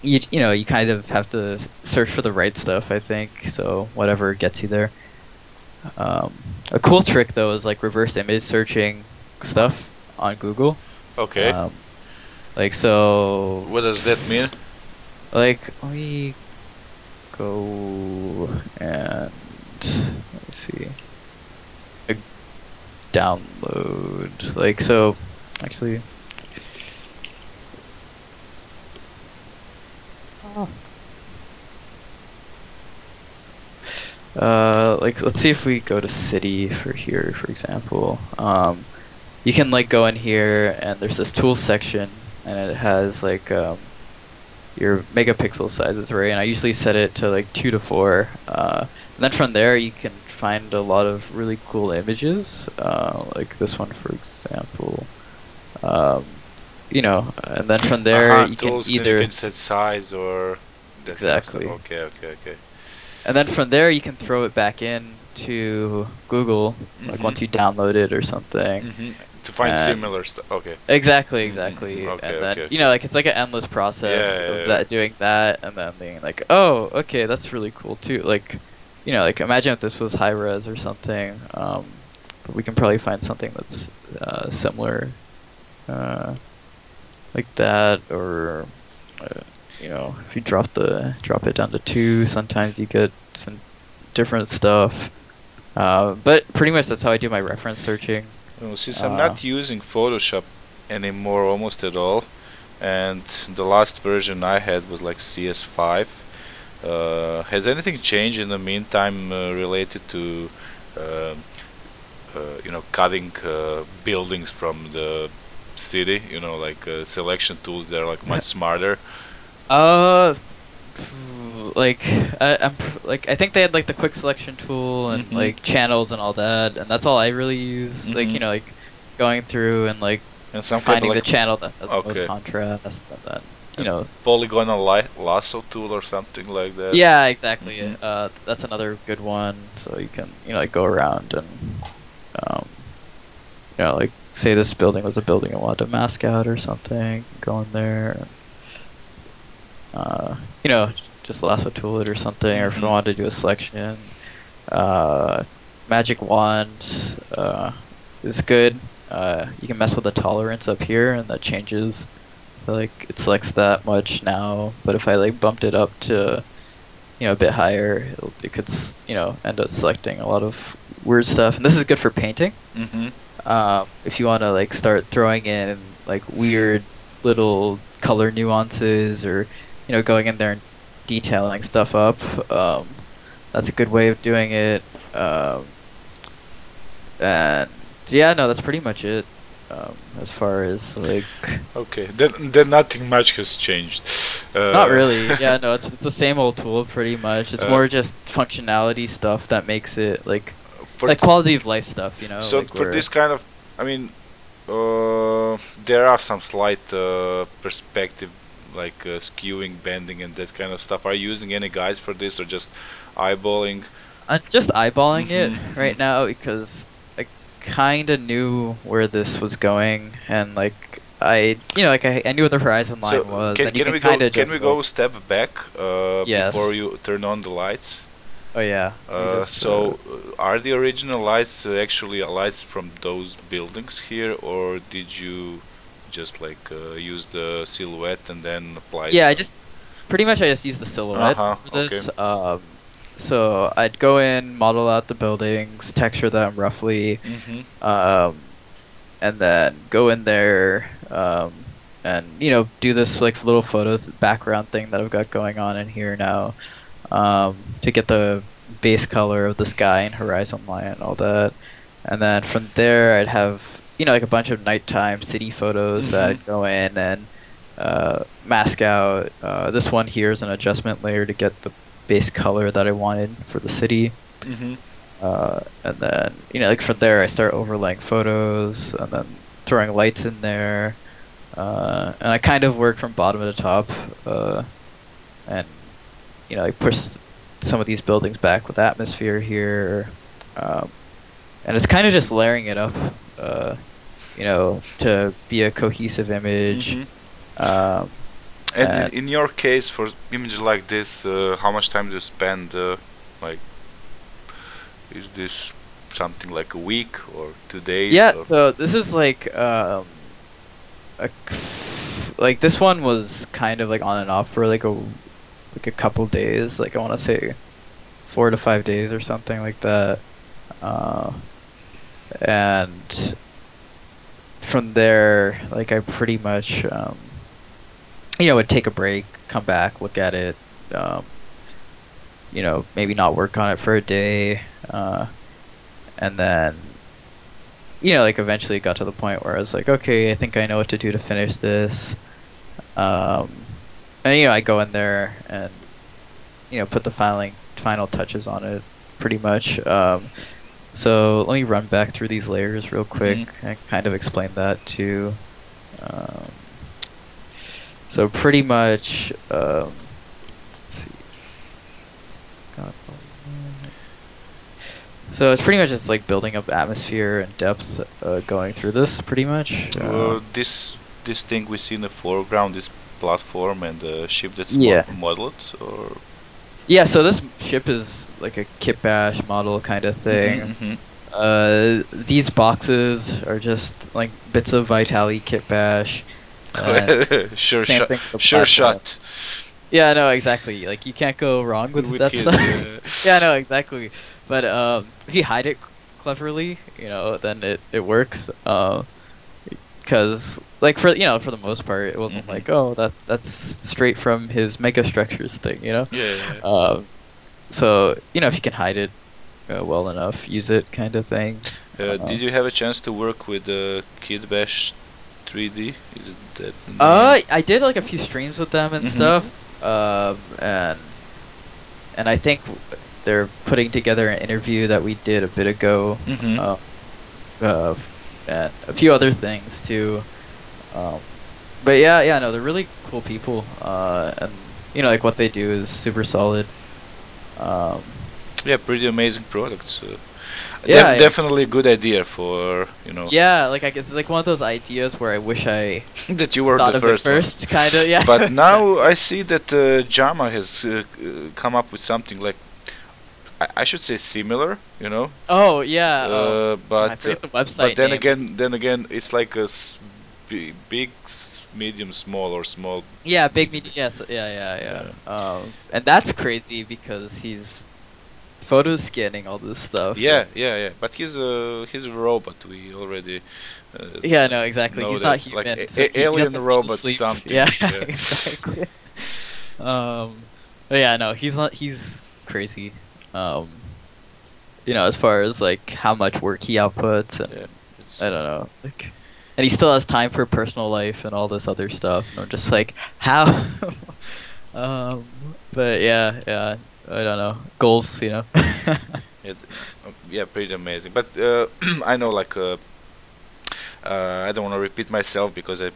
you know you kind of have to search for the right stuff, I think. So whatever gets you there. A cool trick though is like reverse image searching stuff on Google. okay. Like so. What does that mean? Like let me go and let's see. Like, download. Like so. Actually. Like let's see if we go to city for here, for example. You can like go in here and there's this tools section and it has like your megapixel sizes, right? And I usually set it to like 2 to 4. And then from there you can find a lot of really cool images, like this one for example. You know, and then from there you can tools, either you can set size or that exactly. kind of stuff. Okay. And then from there you can throw it back in to Google, like once you download it or something. To find similar stuff. Okay. Exactly. Okay, And then okay. you know, like it's like an endless process of that doing that, and then being like, oh, okay, that's really cool too. Like, you know, like imagine if this was high res or something. But we can probably find something that's similar, like that, or you know, if you drop it down to 2, sometimes you get some different stuff. But pretty much that's how I do my reference searching. Well, since I'm not using Photoshop anymore almost at all, and the last version I had was like CS5, has anything changed in the meantime related to you know, cutting buildings from the city? You know, like selection tools, they're like much smarter. Like I think they had like the quick selection tool and like channels and all that, and that's all I really use. Like, you know, like going through and like And some finding kind of the channel that has the most contrast, and then you know, polygonal lasso tool or something like that. yeah, exactly. That's another good one. So you can, you know, like go around and you know, like say this building was a building I wanted to mask out or something, go in there and, you know, just lasso tool it or something, or if you wanted to do a selection. Magic wand is good. You can mess with the tolerance up here and that changes, like it selects that much now, but if I like bumped it up to, you know, a bit higher, it could, you know, end up selecting a lot of weird stuff. And this is good for painting. If you want to like start throwing in like weird little color nuances, or you know, going in there and detailing stuff up, that's a good way of doing it. And yeah, no, that's pretty much it. As far as like, okay, then nothing much has changed. Not really. Yeah, no, it's the same old tool pretty much. It's more just functionality stuff that makes it like quality of life stuff, you know. So like for this kind of, I mean, there are some slight perspective, like skewing, bending, and that kind of stuff. Are you using any guides for this, or just eyeballing? I'm just eyeballing it right now because I kind of knew where this was going, and like I knew what the horizon line was. Can, and you can we can go? just, Can we go a step back yes. before you turn on the lights? Oh yeah. Are the original lights actually lights from those buildings here, or did you just like use the silhouette and then apply? Yeah, I just use the silhouette for this. Okay. So I'd go in, model out the buildings, texture them roughly, and then go in there and you know, do this like little photos background thing that I've got going on in here now, to get the base color of the sky and horizon line and all that. And then from there I'd have, you know, like a bunch of nighttime city photos that I'd go in and mask out. This one here is an adjustment layer to get the base color that I wanted for the city. And then, you know, like from there I start overlaying photos and then throwing lights in there. And I kind of work from bottom to top, and you know, I push some of these buildings back with atmosphere here, and it's kind of just layering it up, you know, to be a cohesive image. And in your case, for images like this, how much time do you spend? Like, is this something like a week or 2 days? Yeah, or? so this is like like this one was kind of like on and off for like a couple days. Like I want to say 4 to 5 days or something like that. And from there, like I pretty much you know, would take a break, come back, look at it, you know, maybe not work on it for a day, and then, you know, like eventually it got to the point where I was like, okay, I think I know what to do to finish this. And you know, I go in there and, you know, put the final touches on it, pretty much. So let me run back through these layers real quick and kind of explain that too. So pretty much, let's see. So it's pretty much just like building up atmosphere and depth, going through this pretty much. This thing we see in the foreground, this platform and the ship that's modeled, or yeah. So this ship is like a kit bash model kind of thing. These boxes are just like bits of Vitali kit bash. Sure shot. Yeah, no, exactly. Like you can't go wrong with that stuff. Yeah, no, exactly. But if you hide it cleverly, you know, then it works. Because like for the most part, it wasn't like, oh, that's straight from his mega structures thing, you know. Yeah. So you know, if you can hide it well enough, use it, kind of thing. Did you have a chance to work with Kid Bash 3D? Is it that name? I did like a few streams with them and stuff. And I think they're putting together an interview that we did a bit ago. And a few other things too. But yeah, no, they're really cool people. And you know, like what they do is super solid. Yeah, pretty amazing products. Yeah, definitely a good idea for, you know. Yeah, like I guess it's like one of those ideas where I wish I that you were thought the of it first, kind of. Yeah. But now I see that JAMA has come up with something like, I should say similar, you know. Oh yeah. But I forget the website. But then again, it's like a big, medium, small, or small. Yeah, big, medium. Yes, yeah. And that's crazy because he's photo scanning all this stuff. Yeah. But he's a robot. We already. Yeah, no, exactly. He's not human. Like so alien robot, something. Yeah, exactly. But yeah, no, he's not. He's crazy. You know, as far as like how much work he outputs, and I don't know, like, and he still has time for personal life and all this other stuff. And I'm just like, how? But yeah, I don't know, goals, you know. Yeah, pretty amazing. But I know, like, I don't want to repeat myself because I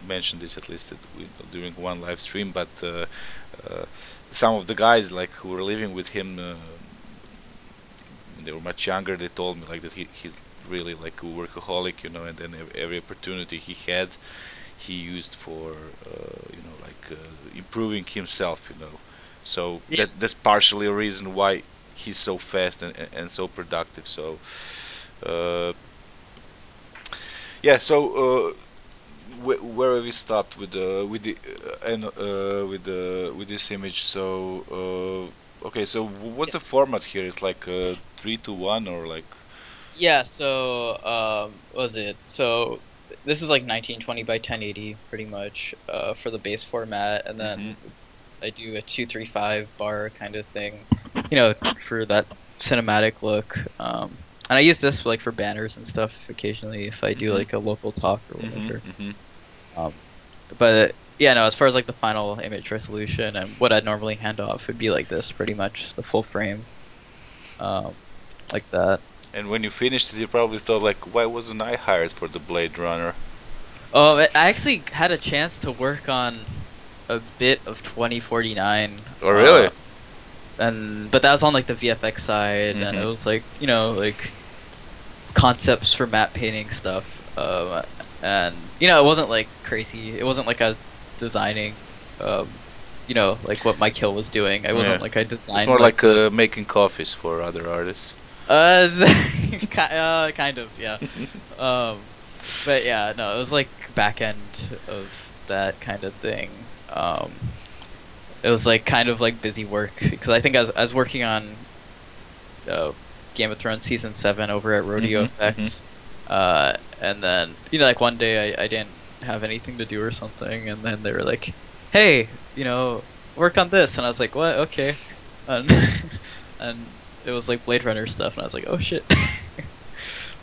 mentioned this at least during one live stream, but some of the guys like who were living with him when they were much younger, they told me like that he's really like a workaholic, you know, and then every opportunity he had, he used for you know, like improving himself, you know. So that's partially a reason why he's so fast and so productive. So yeah, so where have we stopped with this image? So okay, so what's the format here? It's like 3:1 or like? Yeah. So what was it? So this is like 1920 by 1080 pretty much for the base format, and then I do a 235 bar kind of thing, you know, for that cinematic look. And I use this like for banners and stuff occasionally if I do like a local talk or whatever. But yeah, no, as far as like the final image resolution and what I'd normally hand off would be like this, pretty much the full frame, like that. And when you finished it, you probably thought like, why wasn't I hired for the Blade Runner? Oh, I actually had a chance to work on a bit of 2049. Oh, really? But that was on like the VFX side, and it was like, you know, like concepts for matte painting stuff. And you know, it wasn't like crazy. It wasn't like I was designing, you know, like what Mike Hill was doing. I wasn't like I designed. It's more like making coffees for other artists. Kind of, yeah. But yeah, no, it was like back end of that kind of thing. It was like kind of like busy work because I think I was working on Game of Thrones season 7 over at Rodeo Effects, and then you know, like one day I didn't have anything to do or something, and then they were like, "Hey, you know, work on this, and I was like, what? Okay, and and it was like Blade Runner stuff, and I was like, oh shit.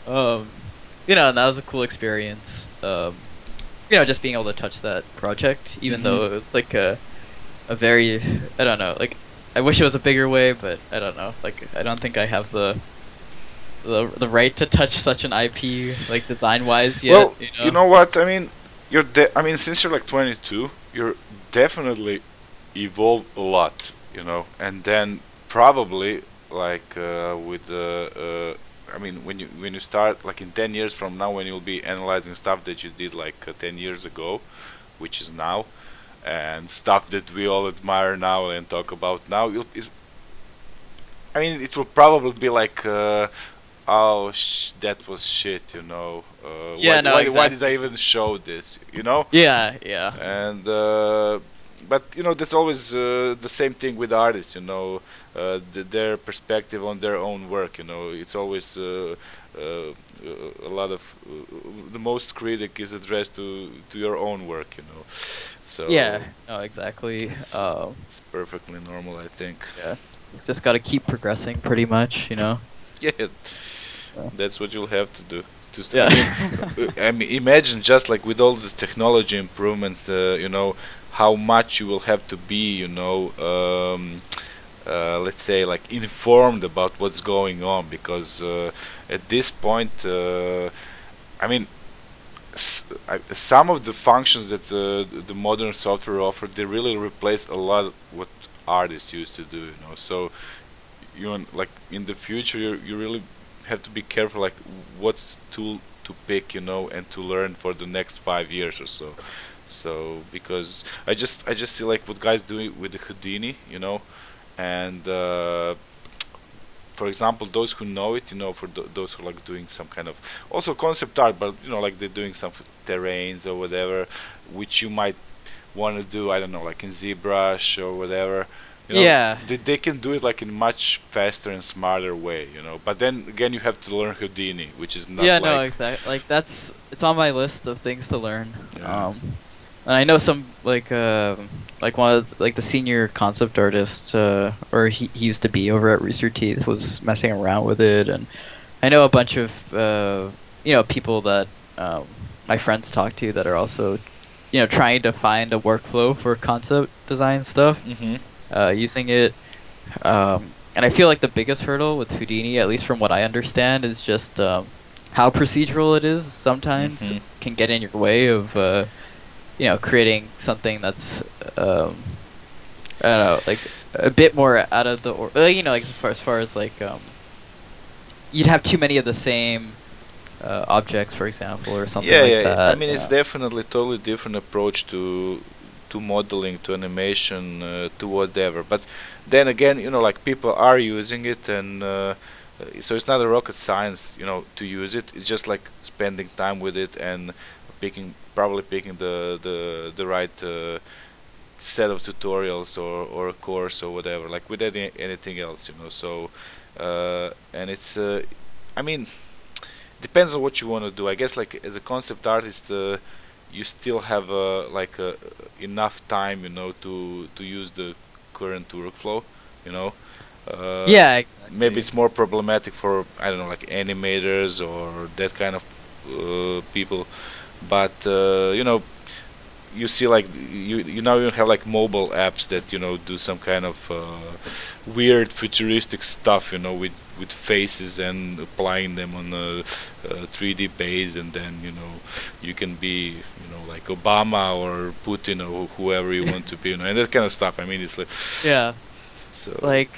You know, and that was a cool experience. You know, just being able to touch that project, even though it's like a very, I don't know, like I wish it was a bigger way, but I don't know, like I don't think I have the right to touch such an IP like design wise yet. Well, you know what? I mean, I mean, since you're like 22, you're definitely evolved a lot, you know, and then probably like with the I mean, when you start like in 10 years from now, when you'll be analyzing stuff that you did like 10 years ago, which is now, and stuff that we all admire now and talk about now, I mean, it will probably be like, oh, that was shit, you know. Yeah, no, why exactly. did I even show this, you know? Yeah, yeah. And but you know, that's always the same thing with artists, you know, their perspective on their own work, you know. It's always a lot of the most critic is addressed to your own work, you know. So Yeah, no, exactly. it's perfectly normal, I think. Yeah, it's just got to keep progressing, pretty much, you know. Yeah, that's what you'll have to do. Yeah. I mean, imagine just like with all the technology improvements, you know, how much you will have to be, you know, let's say like informed about what's going on, because at this point, I mean, some of the functions that the modern software offer, they really replace a lot of what artists used to do, you know. So like in the future, you really have to be careful like what tool to pick, you know, and to learn for the next 5 years or so. So because I just see like what guys do with the Houdini, you know, and for example, those who know it, you know, for those who like doing some kind of also concept art, but you know, like they're doing some terrains or whatever, which you might want to do, I don't know, like in ZBrush or whatever. You know, Yeah. they can do it like in much faster and smarter way, you know. But then again, you have to learn Houdini, which is not Yeah, like no, exactly. Like it's on my list of things to learn. Yeah. And I know some like one of like the senior concept artist, or he used to be over at Rooster Teeth, was messing around with it, and I know a bunch of you know, people that my friends talk to that are also, you know, trying to find a workflow for concept design stuff. Using it, and I feel like the biggest hurdle with Houdini, at least from what I understand, is just how procedural it is. Sometimes it can get in your way of you know, creating something that's I don't know, like a bit more out of the you know, like as far as like you'd have too many of the same objects, for example, or something like that. I mean, it's definitely totally different approach to modeling, to animation, to whatever. But then again, you know, like people are using it, and so it's not a rocket science, you know, to use it. It's just like spending time with it and probably picking the right set of tutorials or a course or whatever, like with anything else, you know. So and it's I mean, depends on what you want to do. I guess like as a concept artist, you still have like enough time, you know, to use the current workflow, you know. Yeah, exactly. Maybe it's more problematic for, I don't know, like animators or that kind of people, but you know, you see like you now you have like mobile apps that, you know, do some kind of weird futuristic stuff, you know, with faces and applying them on a 3D base, and then, you know, you can be, you know, like Obama or Putin or whoever you want to be, you know, and that kind of stuff. I mean, it's like, Yeah. so Like,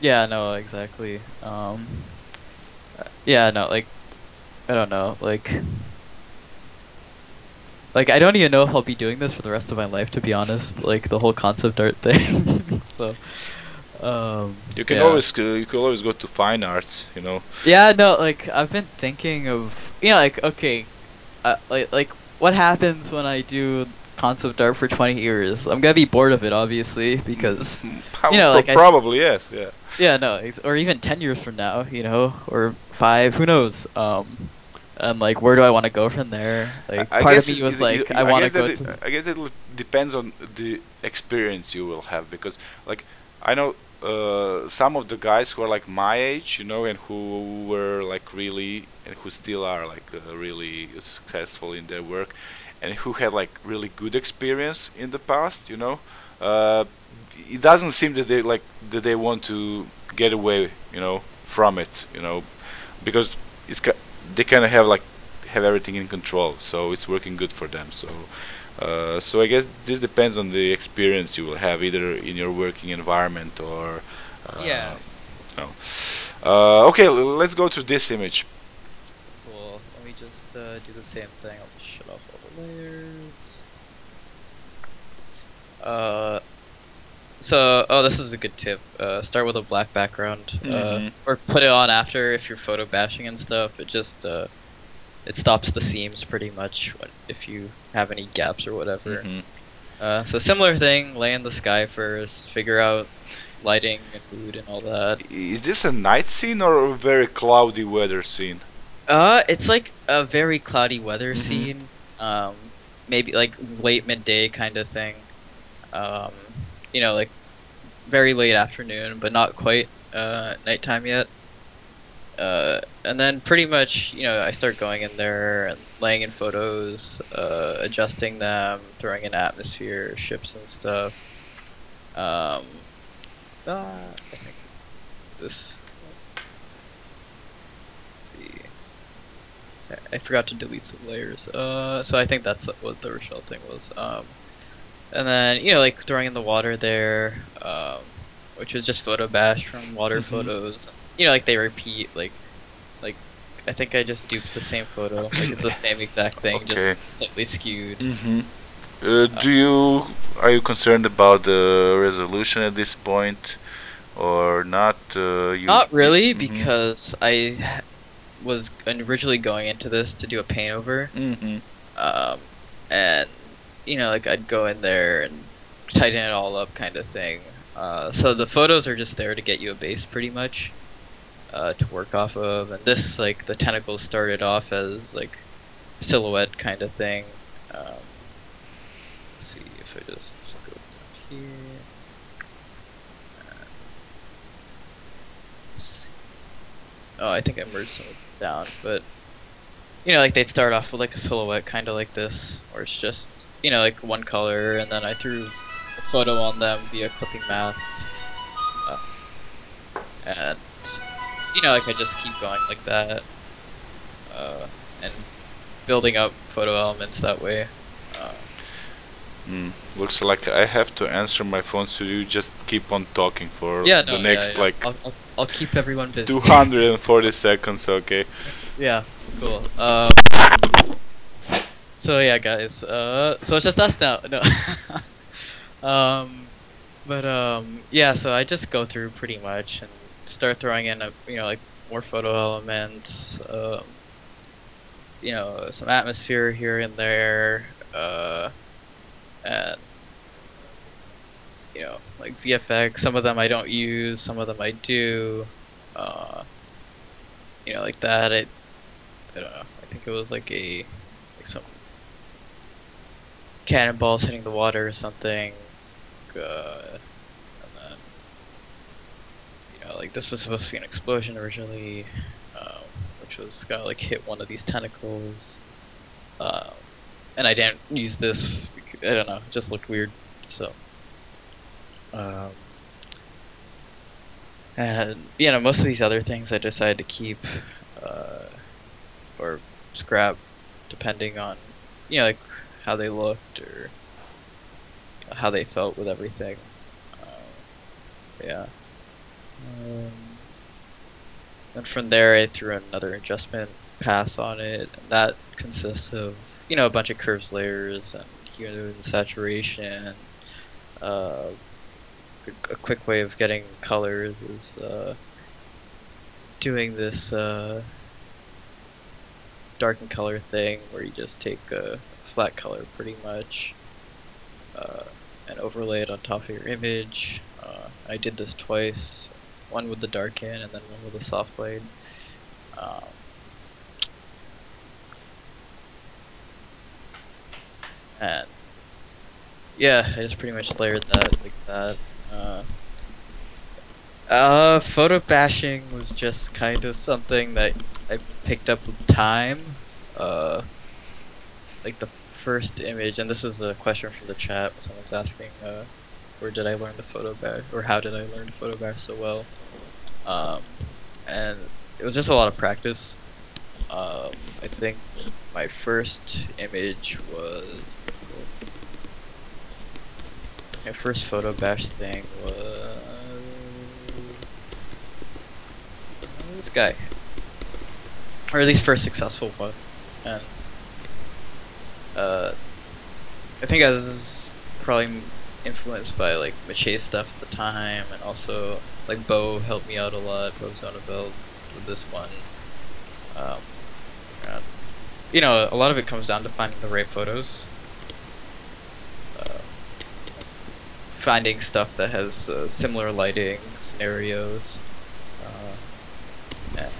yeah, no, exactly. Yeah, no, like, I don't know, like I don't even know if I'll be doing this for the rest of my life, to be honest. Like the whole concept art thing. So, you can yeah. always go to fine arts, you know. Yeah, no, like I've been thinking of, you know, like, okay, like what happens when I do concept art for 20 years? I'm gonna be bored of it, obviously, because you know, like probably yes, yeah. Yeah, no, or even 10 years from now, you know, or 5, who knows? and like where do I want to go from there? Like I part of guess me was like I I want to guess go that to. I guess it depends on the experience you will have, because like I know some of the guys who are like my age, and who were like really, and who still are like really successful in their work, and who had like really good experience in the past. Uh, it doesn't seem that they want to get away, from it, because it's they kind of have everything in control, so it's working good for them. So I guess this depends on the experience you will have, either in your working environment or. Yeah. No. Okay, let's go to this image. Cool. Let me just do the same thing. I'll just shut off all the layers. Oh, this is a good tip. Start with a black background, or put it on after if you're photo bashing and stuff. It just it stops the seams pretty much if you have any gaps or whatever. So similar thing, lay in the sky first, figure out lighting and mood and all that. Is this a night scene or a very cloudy weather scene? It's like a very cloudy weather scene. Maybe like late midday kind of thing. Like very late afternoon, but not quite nighttime yet. And then pretty much, I start going in there and laying in photos, adjusting them, throwing in atmosphere, ships and stuff. I think it's this. Let's see. I forgot to delete some layers. So I think that's what the Rochelle thing was. And then, like throwing in the water there, which was just photo bash from water photos. Like they repeat, like I think I just duped the same photo. Like it's the same exact thing, just slightly skewed. Are you concerned about the resolution at this point, or not? Not really, because I was originally going into this to do a paint over, and like I'd go in there and tighten it all up, kind of thing. So the photos are just there to get you a base, pretty much, to work off of. And this, like, the tentacles started off as like silhouette kind of thing. Let's see if I just go down here. Let's see. Oh, I think I merged some of these down, but like they'd start off with like a silhouette kind of like this, or it's just like one color, and then I threw a photo on them via clipping masks, and like I just keep going like that, and building up photo elements that way. Looks like I have to answer my phone, so you just keep on talking for the next like I'll keep everyone busy. 240 seconds, okay? Yeah, cool. So yeah, guys. So it's just us now. No. Yeah. So I just go through pretty much and start throwing in like more photo elements. Some atmosphere here and there. And like VFX. Some of them I don't use. Some of them I do. Like that. I don't know. I think it was like some cannonballs hitting the water or something. And then like this was supposed to be an explosion originally, which was gonna like hit one of these tentacles. And I didn't use this. I don't know. It just looked weird. So. And most of these other things I decided to keep, or scrap, depending on like how they looked or how they felt with everything. Yeah. And from there I threw another adjustment pass on it, and that consists of a bunch of curves layers and hue and saturation. A quick way of getting colors is doing this darken color thing, where you just take a flat color pretty much and overlay it on top of your image. I did this twice, one with the darken and then one with the soft light. and yeah, I just pretty much layered that like that. Photo bashing was just kind of something that I picked up with time. Like the first image, and this is a question from the chat. Someone's asking, where did I learn the photo bash, or how did I learn to photo bash so well? And it was just a lot of practice. I think my first image was my first photo bash thing was this guy, or at least first successful one, and I think I was probably influenced by like Mache stuff at the time, and also like Bo helped me out a lot. Bo's on a belt with this one. And, you know, a lot of it comes down to finding the right photos. Finding stuff that has similar lighting scenarios, and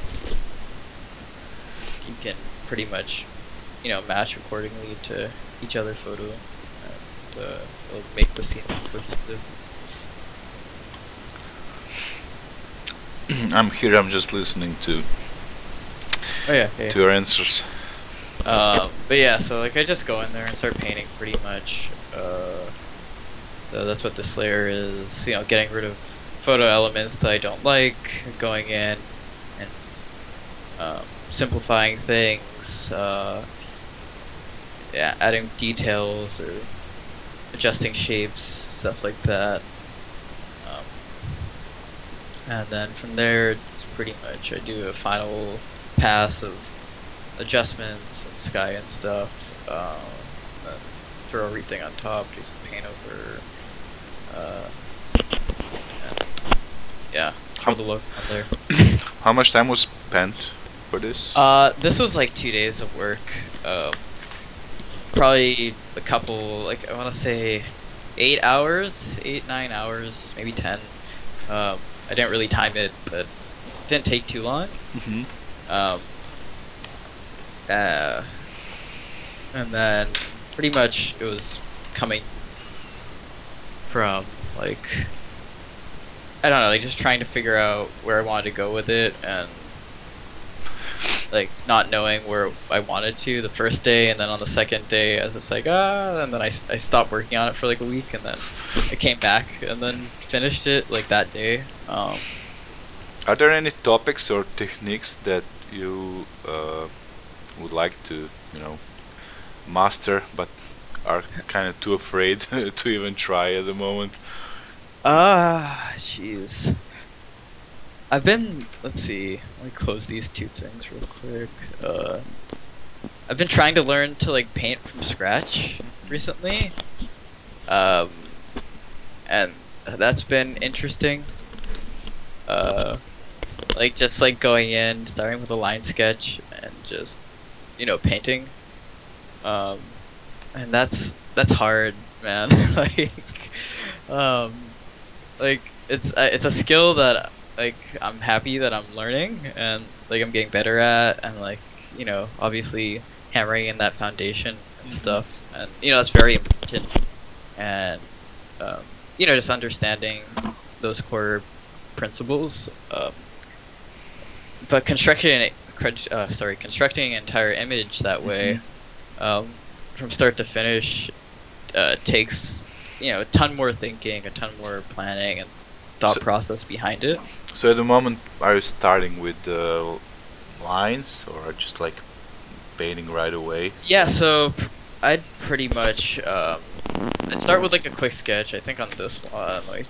you can pretty much, you know, match accordingly to each other photo, and it'll make the scene cohesive. I'm here. I'm just listening to to your answers. But yeah, so like I just go in there and start painting pretty much. So that's what this layer is, you know, getting rid of photo elements that I don't like, going in and simplifying things, yeah, adding details or adjusting shapes, stuff like that. And then from there, it's pretty much I do a final pass of adjustments and sky and stuff. Then throw everything on top, do some paint over. And yeah, throw the look on there. How much time was spent for this? This was like 2 days of work. Probably a couple, like I want to say 8 hours, 9 hours, maybe 10. I didn't really time it, but it didn't take too long. And then pretty much it was coming from like, I don't know, like just trying to figure out where I wanted to go with it, and like not knowing where I wanted to the first day, and then on the second day I was just like, and then I stopped working on it for like a week, and then I came back and then finished it like that day. Are there any topics or techniques that you would like to, you know, master, but are kind of too afraid to even try at the moment? Jeez. I've been, let's see, let me close these two things real quick. I've been trying to learn to like paint from scratch recently. And that's been interesting. Like just like going in, starting with a line sketch and just, you know, painting. And that's hard, man. Like it's a skill that like I'm happy that I'm learning and like I'm getting better at, and like, you know, obviously hammering in that foundation and stuff, and you know that's very important. And you know, just understanding those core principles. But constructing an entire image that way, from start to finish, takes, you know, a ton more thinking, a ton more planning and thought process behind it. So at the moment, are you starting with lines, or just like painting right away? Yeah, so I'd pretty much I'd start with like a quick sketch. I think on this one, like,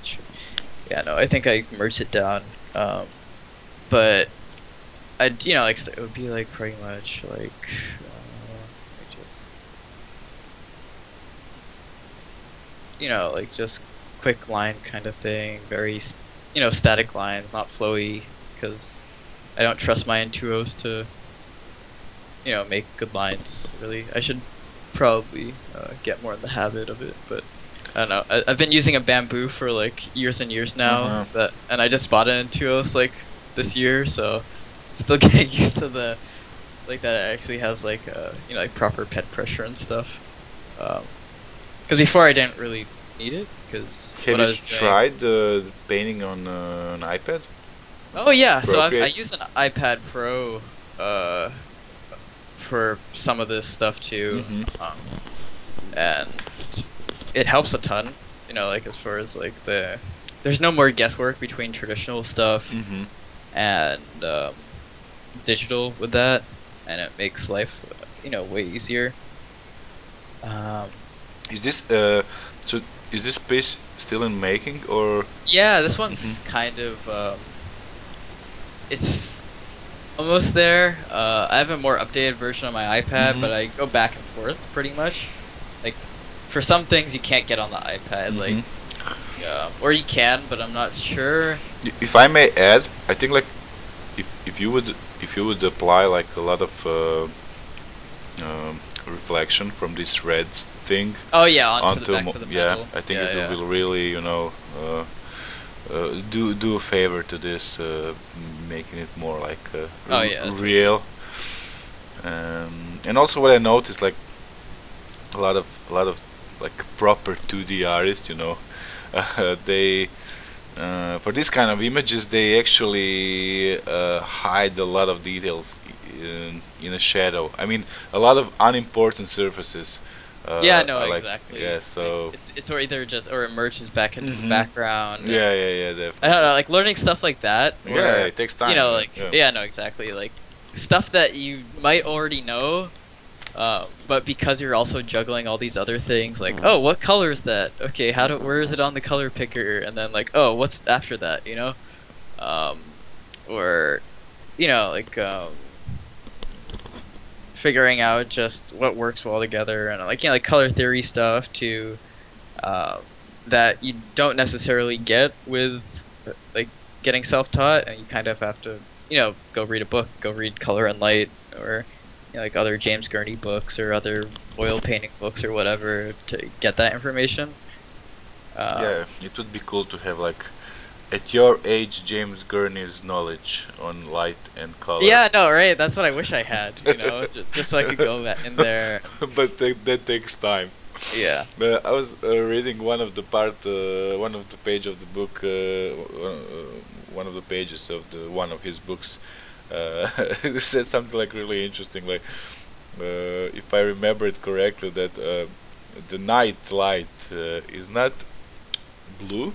yeah, no, I think I merged it down. But I'd, you know, like it would be like pretty much like just, you know, like just quick line kind of thing, very, you know, static lines, not flowy, because I don't trust my Intuos to, you know, make good lines, really. I should probably get more in the habit of it, but I don't know. I've been using a bamboo for like years and years now, and I just bought an Intuos like this year, so I'm still getting used to like that it actually has like you know, like proper pet pressure and stuff. Because before I didn't really need it, because Have what I you was doing. tried painting on an iPad? Oh yeah, so I Procreate? use an iPad Pro for some of this stuff too, Mm-hmm. and it helps a ton. You know, like as far as like there's no more guesswork between traditional stuff Mm-hmm. and digital with that, and it makes life way easier. Is this so? Is this piece still in making or? Yeah, this one's kind of it's almost there. I have a more updated version on my iPad, but I go back and forth pretty much. Like for some things you can't get on the iPad, like or you can, but I'm not sure. If I may add, I think like if you would apply like a lot of reflection from this red thing Oh yeah, onto the back of the yeah, metal. I think Yeah, it will really do a favor to this, making it more like Oh, yeah, real. And also what I noticed, like a lot of like proper 2D artists, they for this kind of images they actually hide a lot of details in a shadow. I mean, a lot of unimportant surfaces. Yeah, no, like, exactly. yeah, so like, it's either just or it merges back into the background. yeah, definitely. I don't know, like learning stuff like that. Yeah, it takes time. Like no, exactly. Like stuff that you might already know, but because you're also juggling all these other things, like oh, what color is that? Okay, where is it on the color picker? And then like oh, what's after that? Or like figuring out just what works well together, and like color theory stuff too, that you don't necessarily get with like getting self-taught, and you kind of have to go read a book, go read Color and Light, or like other James Gurney books or other oil painting books or whatever to get that information. Yeah, it would be cool to have like at your age James Gurney's knowledge on light and color. Yeah, no, right? That's what I wish I had, just so I could go in there. But that takes time. Yeah. I was reading one of the page of the book, one of the pages of one of his books. It says something like really interesting, like if I remember it correctly, that the night light is not blue,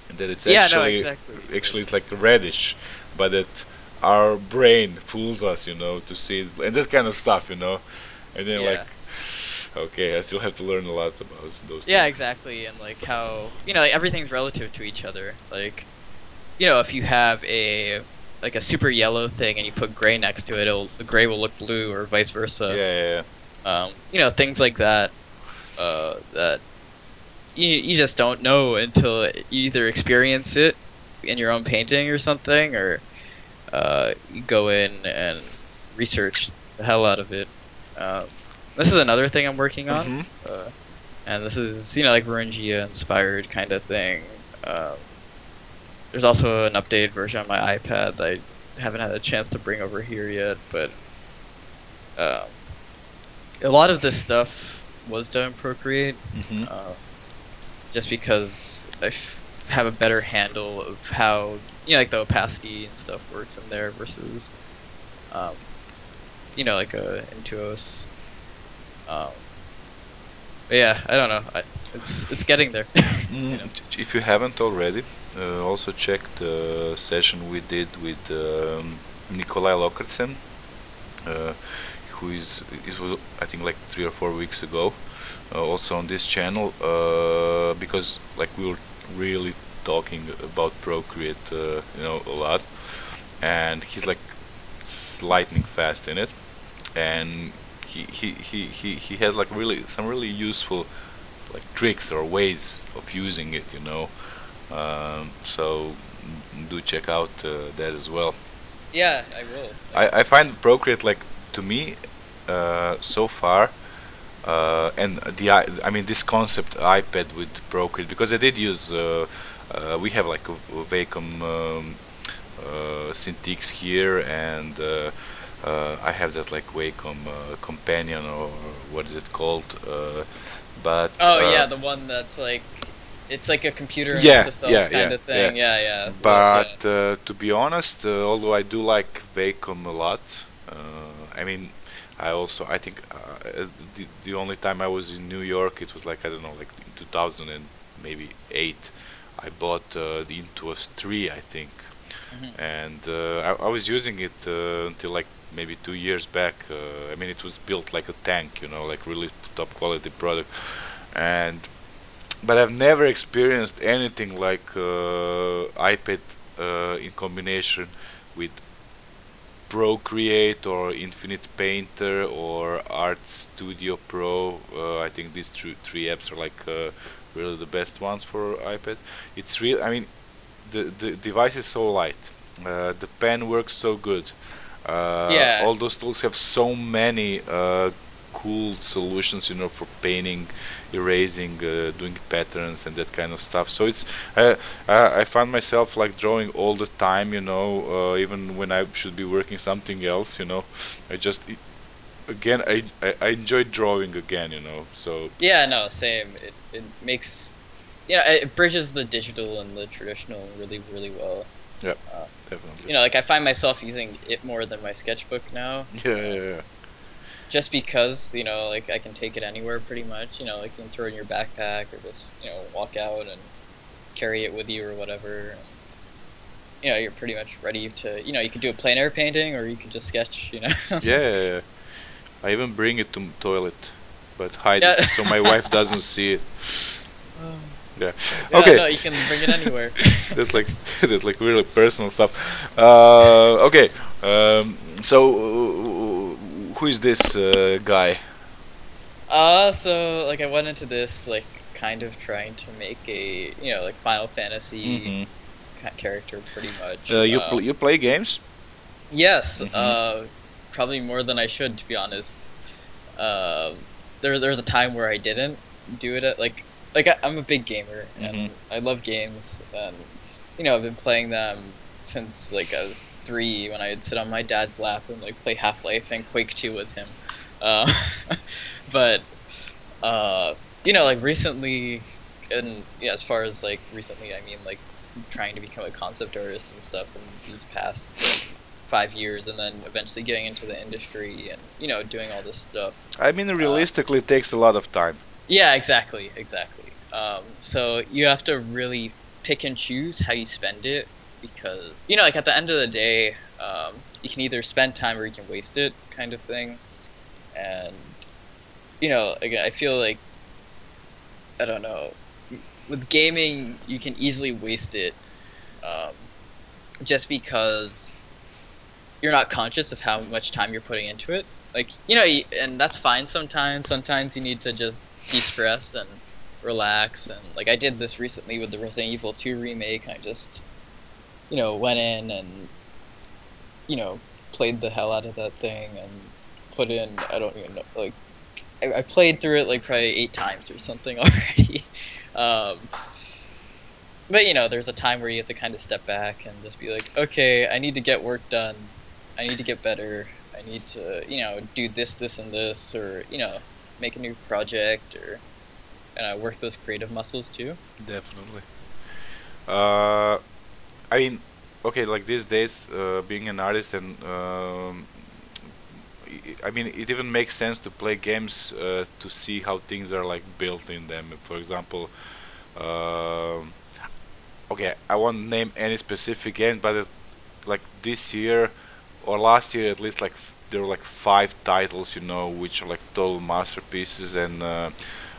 and that it's actually it's like reddish, but that our brain fools us, to see it, and that kind of stuff, and then like, okay, I still have to learn a lot about those. Yeah, things. exactly, and like how like everything's relative to each other. Like, if you have a super yellow thing and you put gray next to it, the gray will look blue, or vice versa. Yeah. Things like that. That you just don't know until you either experience it in your own painting or something, or you go in and research the hell out of it. This is another thing I'm working on, and this is like Varungia inspired kind of thing. There's also an updated version on my iPad that I haven't had a chance to bring over here yet, but a lot of this stuff was done in Procreate, just because I have a better handle of how like the opacity and stuff works in there versus like a Intuos. But yeah, I don't know. It's getting there. If you haven't already, also check the session we did with Nikolai Lokertsen, it was I think like 3 or 4 weeks ago, also on this channel, because like we were really talking about Procreate, a lot, and he's like lightning fast in it, and he has like some really useful like tricks or ways of using it, so do check out that as well. Yeah, I will. I find Procreate, like, to me, so far, and I mean this concept iPad with Procreate, because I did use we have like a Wacom Cintiq here, and I have that like Wacom companion, or what is it called, but Oh yeah, the one that's like, it's like a computer yeah, amongst itself kind of thing. yeah. Yeah. But to be honest, although I do like Vacom a lot, I mean, I think the only time I was in New York, it was like, I don't know, like in 2000 and maybe 8. I bought the Intuos 3, I think, Mhm. and I was using it until like maybe 2 years back. I mean, it was built like a tank, like really top quality product, and but I've never experienced anything like iPad in combination with Procreate or Infinite Painter or Art Studio Pro. I think these three apps are like really the best ones for iPad. It's real. I mean, the device is so light. The pen works so good. Yeah. All those tools have so many cool solutions, for painting, erasing, doing patterns and that kind of stuff. So it's I find myself like drawing all the time, even when I should be working something else. I just again I enjoy drawing again. So Yeah, no, same. It makes, it bridges the digital and the traditional really, really well. yeah, Uh, definitely. like I find myself using it more than my sketchbook now. Yeah. Just because, like I can take it anywhere pretty much. Like you can throw it in your backpack or just, walk out and carry it with you or whatever. And, you're pretty much ready to, you could do a plein air painting or you could just sketch, Yeah. I even bring it to toilet, but hide Yeah. it so my wife doesn't see it. Yeah. Yeah, Okay. no, you can bring it anywhere. That's like that's like really personal stuff. Okay. So who is this guy? So like I went into this like kind of trying to make a, like Final Fantasy character pretty much. You play games? Yes, Mhm. probably more than I should, to be honest. There was a time where I didn't do it I'm a big gamer and I love games, and I've been playing them since like I was 3 when I'd sit on my dad's lap and like play Half-Life and Quake 2 with him. Uh, but like recently, and yeah, as far as like recently, I mean like trying to become a concept artist and stuff in these past like, 5 years, and then eventually getting into the industry and doing all this stuff. I mean, realistically, it takes a lot of time. Yeah, exactly. So you have to really pick and choose how you spend it, because like at the end of the day, you can either spend time or you can waste it, kind of thing. And again, I feel like, I don't know, with gaming you can easily waste it, just because you're not conscious of how much time you're putting into it. Like, and that's fine sometimes. Sometimes you need to just de-stress and relax. And, like, I did this recently with the Resident Evil 2 remake. I just, went in and, played the hell out of that thing and put in, I don't even know, like, I played through it, like, probably 8 times or something already. But, there's a time where you have to kind of step back and just be like, okay, I need to get work done. I need to get better. I need to, do this, and this, or, make a new project, or work those creative muscles too. Definitely. I mean, okay, like these days, being an artist and I mean, it even makes sense to play games to see how things are like built in them. For example, okay, I won't name any specific game, but like this year or last year at least, like there were like 5 titles, which are like total masterpieces, and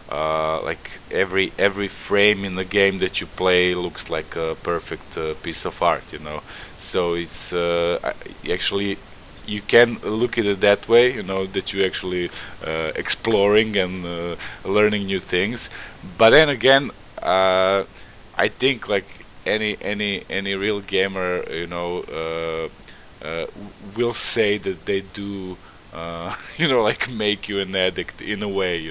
like every frame in the game that you play looks like a perfect piece of art. So it's actually, you can look at it that way, that you actually exploring and learning new things. But then again, I think like any real gamer, will say that they do, like make you an addict in a way,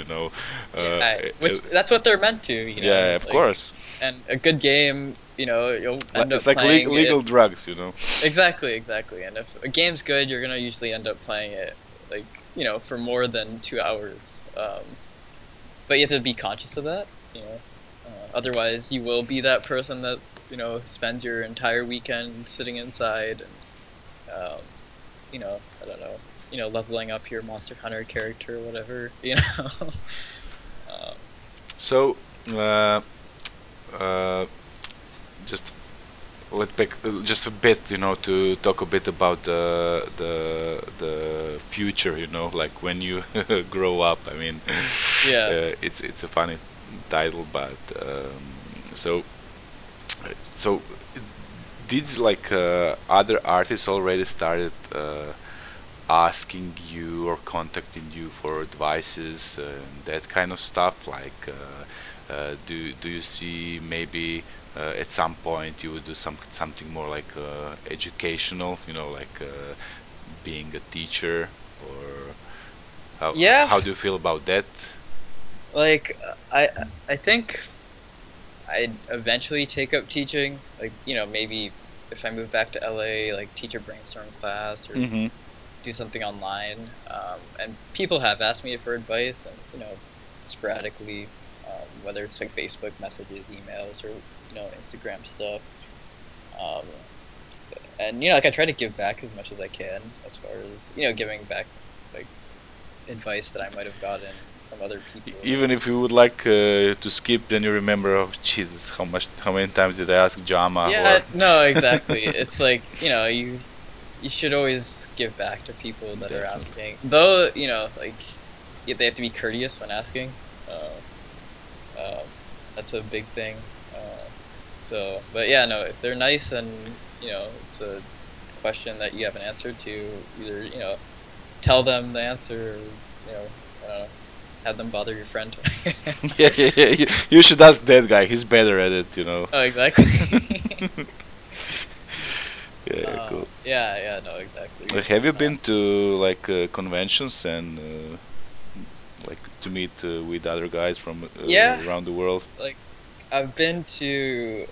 Which that's what they're meant to, yeah, of like, course. And a good game, you'll end up It's like playing legal it. drugs, Exactly. And if a game's good, you're gonna usually end up playing it, like, for more than 2 hours. but you have to be conscious of that. You know, otherwise you will be that person that spends your entire weekend sitting inside and I don't know, leveling up your Monster Hunter character or whatever. Um, So, uh, uh, just let's pick just a bit, to talk a bit about the future. Like when you grow up. I mean, yeah. it's a funny title, but so so did like other artists already started asking you or contacting you for advices and that kind of stuff? Like, do you see maybe at some point you would do something more like educational? Like being a teacher, or Yeah, how do you feel about that? like I think I'd eventually take up teaching. Like, maybe if I move back to LA, like teach a brainstorm class or Mm-hmm. do something online. And people have asked me for advice, and sporadically, whether it's like Facebook messages, emails, or Instagram stuff. Um, and like I try to give back as much as I can, as far as giving back like advice that I might have gotten from other people. Even if you would like to skip, then you remember, oh Jesus, how many times did I ask Jama? Yeah, no, exactly. It's like you should always give back to people that are Definitely. asking. Though, like, they have to be courteous when asking. That's a big thing. But yeah, no, if they're nice and, it's a question that you haven't answered to, either, tell them the answer or, I don't know, have them bother your friend. Yeah, yeah, yeah. You should ask that guy. He's better at it. Oh, exactly. Yeah, cool. Yeah, no, exactly. Have you been to like conventions and like to meet with other guys from Yeah, around the world? like I've been to,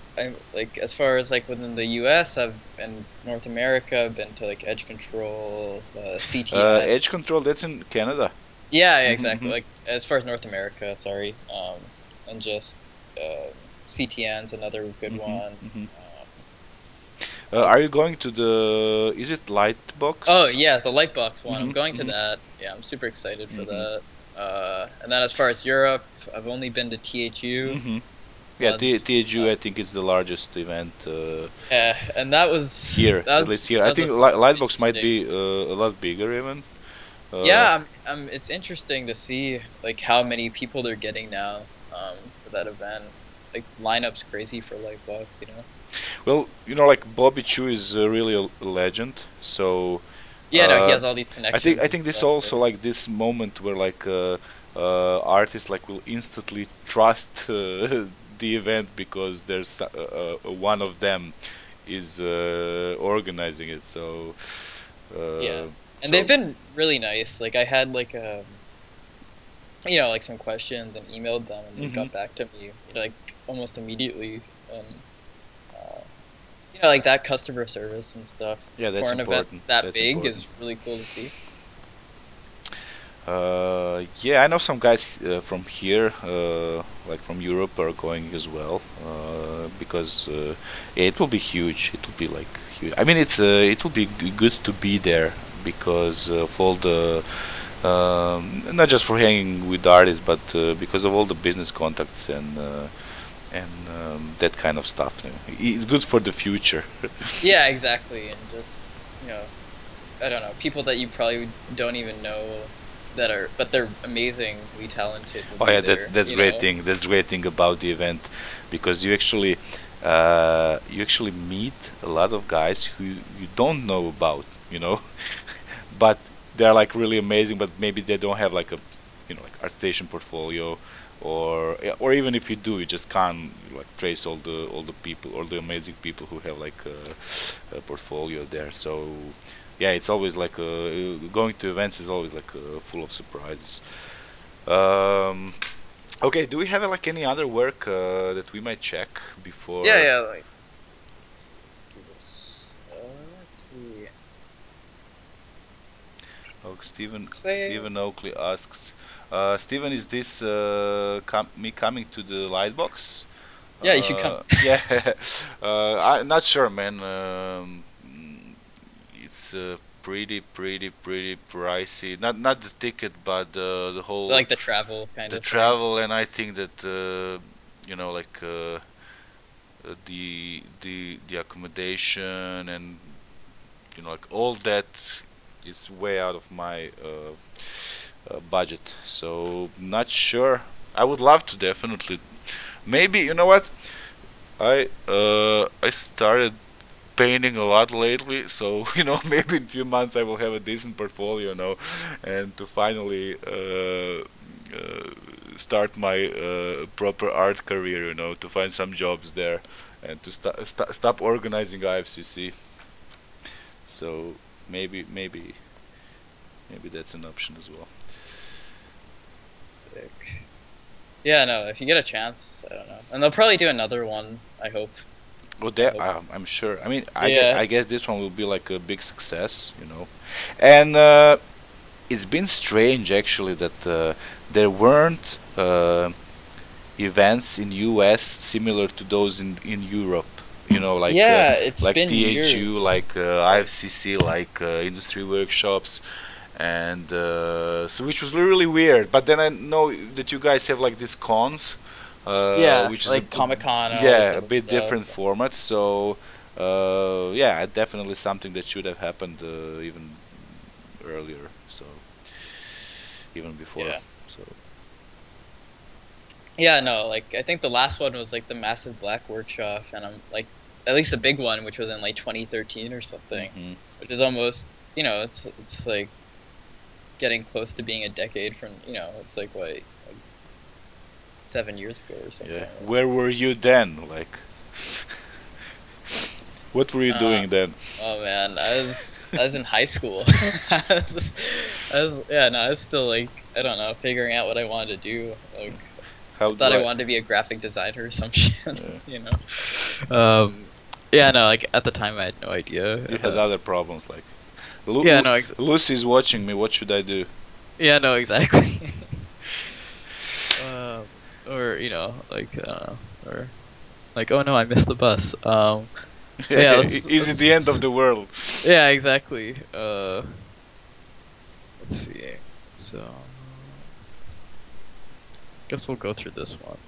like as far as like within the U.S., I've in North America, I've been to like Edge Control, CTN. Edge Control, that's in Canada. Yeah, Hmm, exactly. hmm. Like as far as North America, sorry, and just CTN's another good Hmm, one. hmm. I've, Are you going to the? Is it Lightbox? oh yeah, the Lightbox one. I'm Hmm, going to hmm, that. Yeah, I'm super excited for hmm, that. And then as far as Europe, I've only been to THU hmm. Yeah, once. THU, I think it's the largest event Yeah, and that was here, that at was least here. I that think was Lightbox might interesting. be a lot bigger even. Uh, Yeah, it's interesting to see like how many people they're getting now for that event. Like lineup's crazy for Lightbox. well, like Bobby Chu is really a legend, so Yeah, no, he uh, has all these I think connections I and think this stuff. also Right? like this moment where like artists like will instantly trust the event because there's one of them is organizing it. So Yeah, uh, and they've so been really nice. Like I had like like some questions and emailed them, and they hmm got back to me like almost immediately. And like that customer service and stuff yeah, for that's an event important. that That's big important. is really cool to see. Yeah, I know some guys from here, like from Europe, are going as well because yeah, it will be huge. It will be like huge. I mean, it will be good to be there because of all the not just for hanging with artists, but because of all the business contacts and that kind of stuff. It's good for the future. Yeah, exactly, and just you know, I don't know, people that you probably don't even know but they're amazingly talented will Oh be yeah, there. that's great thing. That's great thing about the event, because you actually meet a lot of guys who you don't know about, but they're like really amazing. But maybe they don't have like a, like ArtStation portfolio, or yeah, or even if you do, you just can't like trace all the people, all the amazing people who have like a portfolio there. So yeah, it's always like going to events is always like full of surprises. Um, okay, do we have like any other work that we might check Yeah, before? yeah, like do this. Let's see. Oh, Stephen Say Stephen Oakley asks, Steven, is this me coming to the Lightbox? Yeah, you should come. Yeah, I'm not sure, man. It's pretty pricey. Not the ticket, but the whole Like the travel kind the of travel, and I think that like the accommodation and like all that is way out of my budget. So not sure. I would love to definitely. Maybe you know what? I started painting a lot lately, so maybe in a few months I will have a decent portfolio, and to finally start my proper art career, to find some jobs there and to stop organizing IFCC. So maybe that's an option as well. sick. Yeah, no, if you get a chance, I don't know. And they'll probably do another one, I hope. Well, that I'm sure. I mean, Yeah. I guess this one will be like a big success, and it's been strange actually that there weren't events in US similar to those in Europe. Like Yeah, it's like been THU, years. like IFCC, like industry workshops, and so which was really weird. But then I know that you guys have like these cons, Yeah, which is like Comic-Con and all this yeah, a other bit stuff. different format. So yeah, definitely something that should have happened even earlier. So even before. Yeah. So Yeah, no, like I think the last one was like the massive black workshop, and I'm like, at least the big one, which was in like 2013 or something, mhm. which is almost, it's like getting close to being a decade from, it's like what, like 7 years ago or something. Yeah. Where were you then? Like, what were you doing then? Oh man, I was in high school. I was still like, I don't know, figuring out what I wanted to do. Like, How I thought do I wanted to be a graphic designer or some shit, Yeah. Yeah, no, like at the time I had no idea. You had other problems like. Yeah, no, Lucy's watching me. What should I do? yeah, no, exactly. Or or like, oh no, I missed the bus. Yeah, Is it the end of the world? Yeah, exactly. Let's see. So, guess we'll go through this one.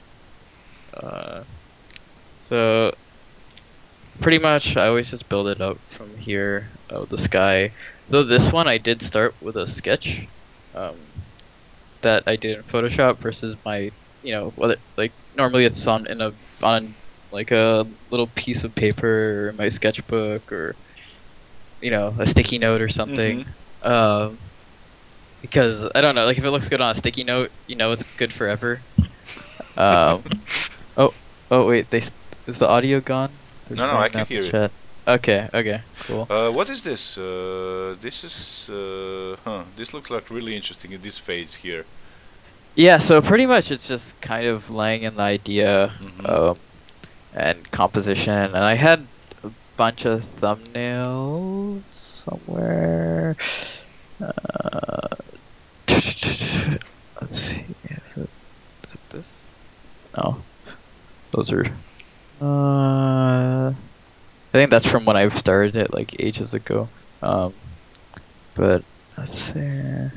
So pretty much I always just build it up from here with the sky. Though this one I did start with a sketch that I did in Photoshop versus my, like normally it's on like a little piece of paper or my sketchbook or a sticky note or something. Because I don't know, like if it looks good on a sticky note, it's good forever. Oh wait, is the audio gone? They're No, I saying can that in hear the it. chat. Okay, cool. What is this? This is This looks like really interesting in this phase here. Yeah, so pretty much it's just kind of laying in the idea and composition, and I had a bunch of thumbnails somewhere. Let's see, is it this? No, those are. I think that's from when I started it like ages ago. But let's see.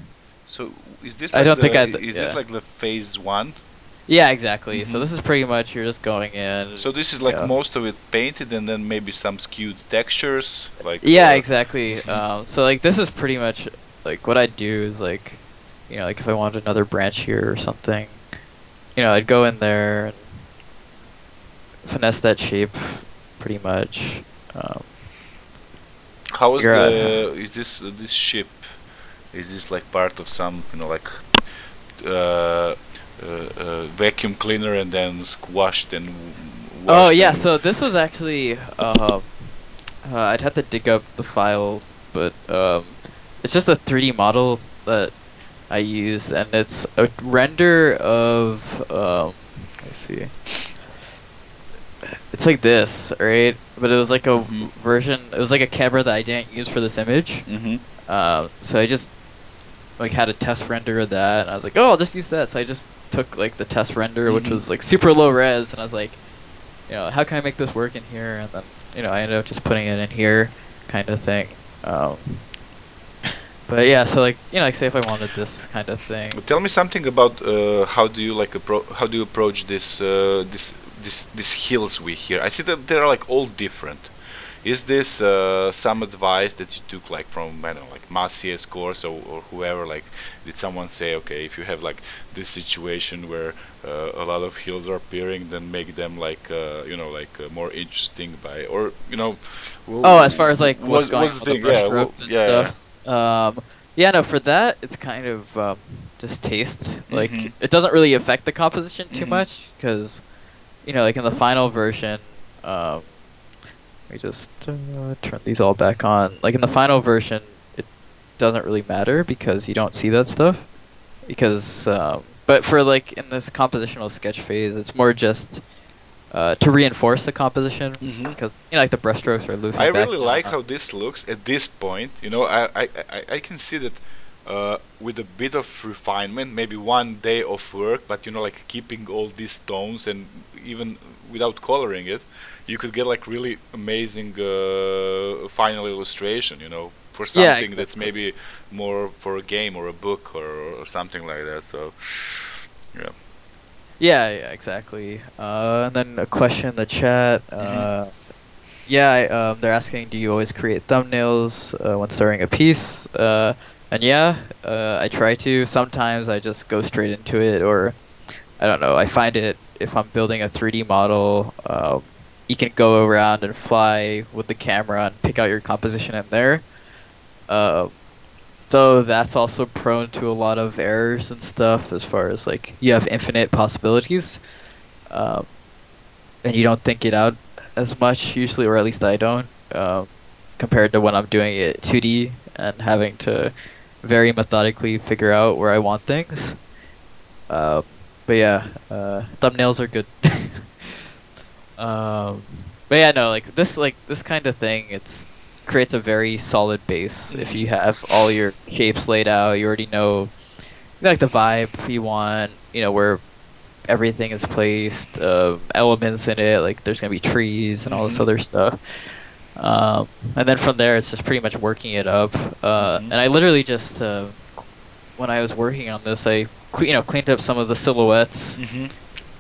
So is this? I Like don't think Is this yeah. like the phase one? Yeah, exactly. So this is pretty much you're just going in. So this is like yeah. most of it painted, and then maybe some skewed textures, like. Yeah, exactly. So like this is pretty much like what I'd do is like, like if I wanted another branch here or something, I'd go in there and finesse that shape, pretty much. How is is this ship? Is this like part of some like vacuum cleaner and then squashed and washed? Oh yeah, so this was actually I'd have to dig up the file, but it's just a 3D model that I used, and it's a render of let's see. It's like this, right? But it was like a version. It was like a camera that I didn't use for this image. So I just like had a test render of that, and I was like, oh, I'll just use that. So I just took like the test render, which was like super low res, and I was like, how can I make this work in here? And then I ended up just putting it in here, kind of thing. But yeah, so like like say if I wanted this kind of thing. Tell me something about how do you approach these hills we hear? I see that they're like all different. Is this some advice that you took like from I don't know like Mass CS course or whoever? Like, did someone say, okay, if you have like this situation where a lot of hills are appearing, then make them like more interesting by As far as like what's going on with the brushstrokes and stuff. Yeah, no, for that it's kind of just taste. Like it doesn't really affect the composition too much because like in the final version. Let me just turn these all back on. Like in the final version, it doesn't really matter because you don't see that stuff. Because, but for like in this compositional sketch phase, it's more just to reinforce the composition. Because like the brushstrokes are looping. I really like how this looks at this point. I can see that with a bit of refinement, maybe one day of work, but like keeping all these tones and even without coloring it, you could get like really amazing final illustration, for something that's maybe more for a game or a book or something like that. So, yeah. Yeah, exactly. And then a question in the chat. They're asking, do you always create thumbnails when starting a piece? And yeah, I try to. Sometimes I just go straight into it, or I don't know. I find it if I'm building a 3D model, you can go around and fly with the camera and pick out your composition in there. Though that's also prone to a lot of errors and stuff as far as like you have infinite possibilities, and you don't think it out as much usually, or at least I don't, compared to when I'm doing it 2D and having to very methodically figure out where I want things. But yeah, thumbnails are good. But yeah, no, like this kind of thing, creates a very solid base. If you have all your shapes laid out, you already know like the vibe you want, where everything is placed, elements in it, like there's gonna be trees and all this other stuff. And then from there, it's just pretty much working it up. And I literally just, when I was working on this, I cleaned up some of the silhouettes.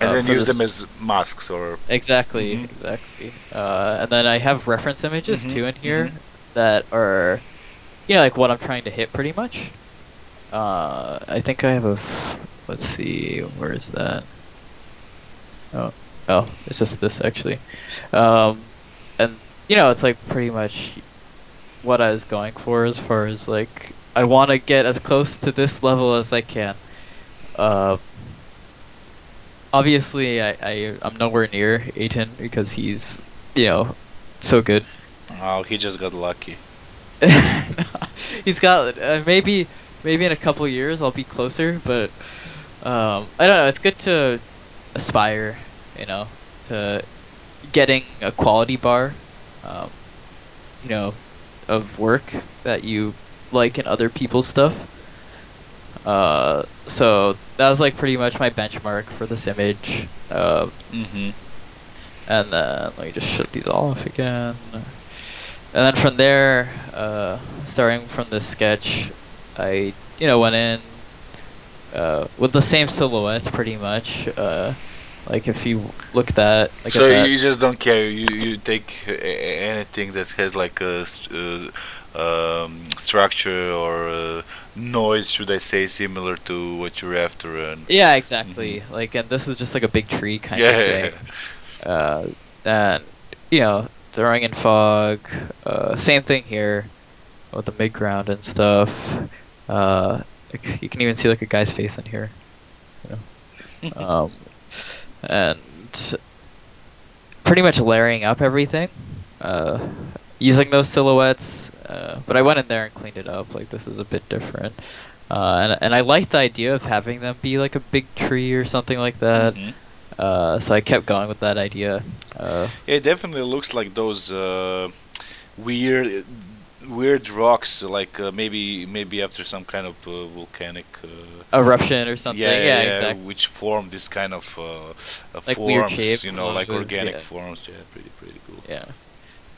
And then use them as masks or... Exactly. And then I have reference images too in here that are, like what I'm trying to hit pretty much. I think I have let's see, where is that? Oh, it's just this actually. And it's like pretty much what I was going for as far as like, I want to get as close to this level as I can. Obviously, I'm nowhere near Aiton because he's, so good. Oh, he just got lucky. He's got maybe in a couple years I'll be closer, but I don't know. It's good to aspire, to getting a quality bar, of work that you like in other people's stuff. So that was like pretty much my benchmark for this image. And then let me just shut these off again. And then from there, starting from this sketch, I went in with the same silhouettes pretty much. Like if you look at that, like so you just don't care. You take anything that has like a structure or noise, should I say, similar to what you're after. And yeah, exactly. Like, and this is just like a big tree kind of thing. And throwing in fog. Same thing here with the midground and stuff. You can even see like a guy's face in here. And pretty much layering up everything, using those silhouettes. But I went in there and cleaned it up. Like, this is a bit different. And I liked the idea of having them be like a big tree or something like that. So I kept going with that idea. Yeah, it definitely looks like those weird weird rocks, like maybe after some kind of volcanic. Eruption or something. Yeah, Yeah, exactly. which form this kind of Like weird forms, shape, you know, like organic yeah, forms. Yeah, pretty cool. yeah.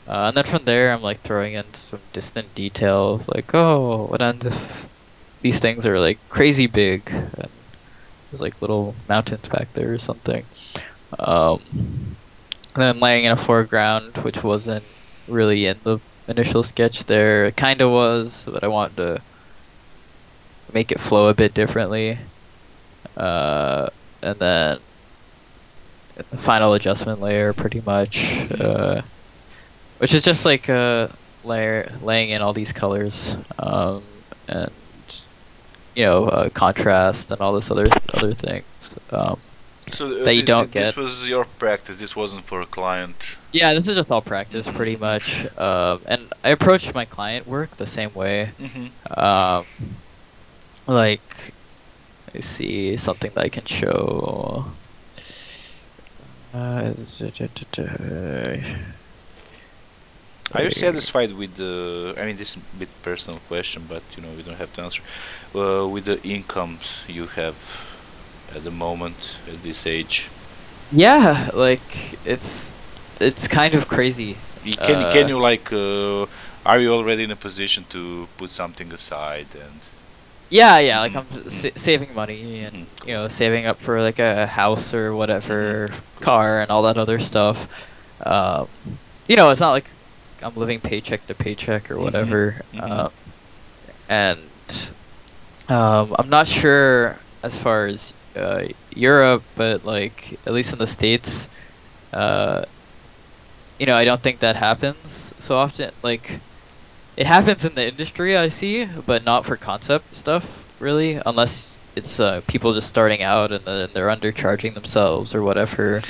And then from there, I'm like throwing in some distant details, like, oh, what ends if these things are like crazy big, and there's like little mountains back there or something. Um, and then laying in a foreground, which wasn't really in the initial sketch there. It kind of was, but I wanted to make it flow a bit differently. And then the final adjustment layer, pretty much, which is just like laying in all these colors, and contrast and all this other things. So That you don't this get. was your practice. This wasn't for a client. Yeah, this is just all practice, pretty much. And I approach my client work the same way. Um, like, let me see something that I can show. Are you satisfied with the? I mean, this is a bit personal question, but you know we don't have to answer. With the incomes you have at the moment at this age, Yeah, like it's kind of crazy. can you like? Are you already in a position to put something aside and? Yeah, like I'm Mhm. saving money and Cool. saving up for like a house or whatever, Cool. car and all that other stuff. Um, it's not like I'm living paycheck to paycheck or whatever. Mhm. And I'm not sure as far as Europe, but like at least in the States, uh, I don't think that happens so often. Like it happens in the industry I see, but not for concept stuff really, unless it's people just starting out and then they're undercharging themselves or whatever.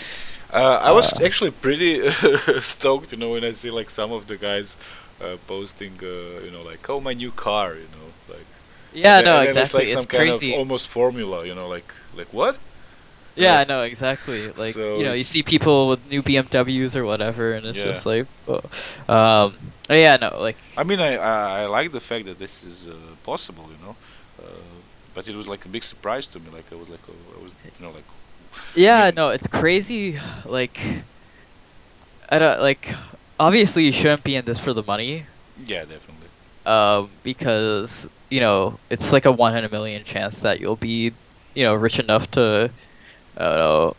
I was Uh, actually pretty stoked, you know, when I see like some of the guys posting, you know, like, oh, my new car, you know, like, yeah, no, and then it's exactly. like It's some kind of crazy. almost formula, you know, like what? Yeah, I know exactly. Like, So you it's see people with new BMWs or whatever, and it's yeah. just like, oh. Yeah, no, like, I mean, I like the fact that this is possible, you know, but it was like a big surprise to me. Like I was like, oh, I was, you know, like, I yeah, mean, no, it's crazy. Like, I don't like. Obviously, you shouldn't be in this for the money, yeah, definitely. because it's like a 1 in a million chance that you'll be, rich enough to,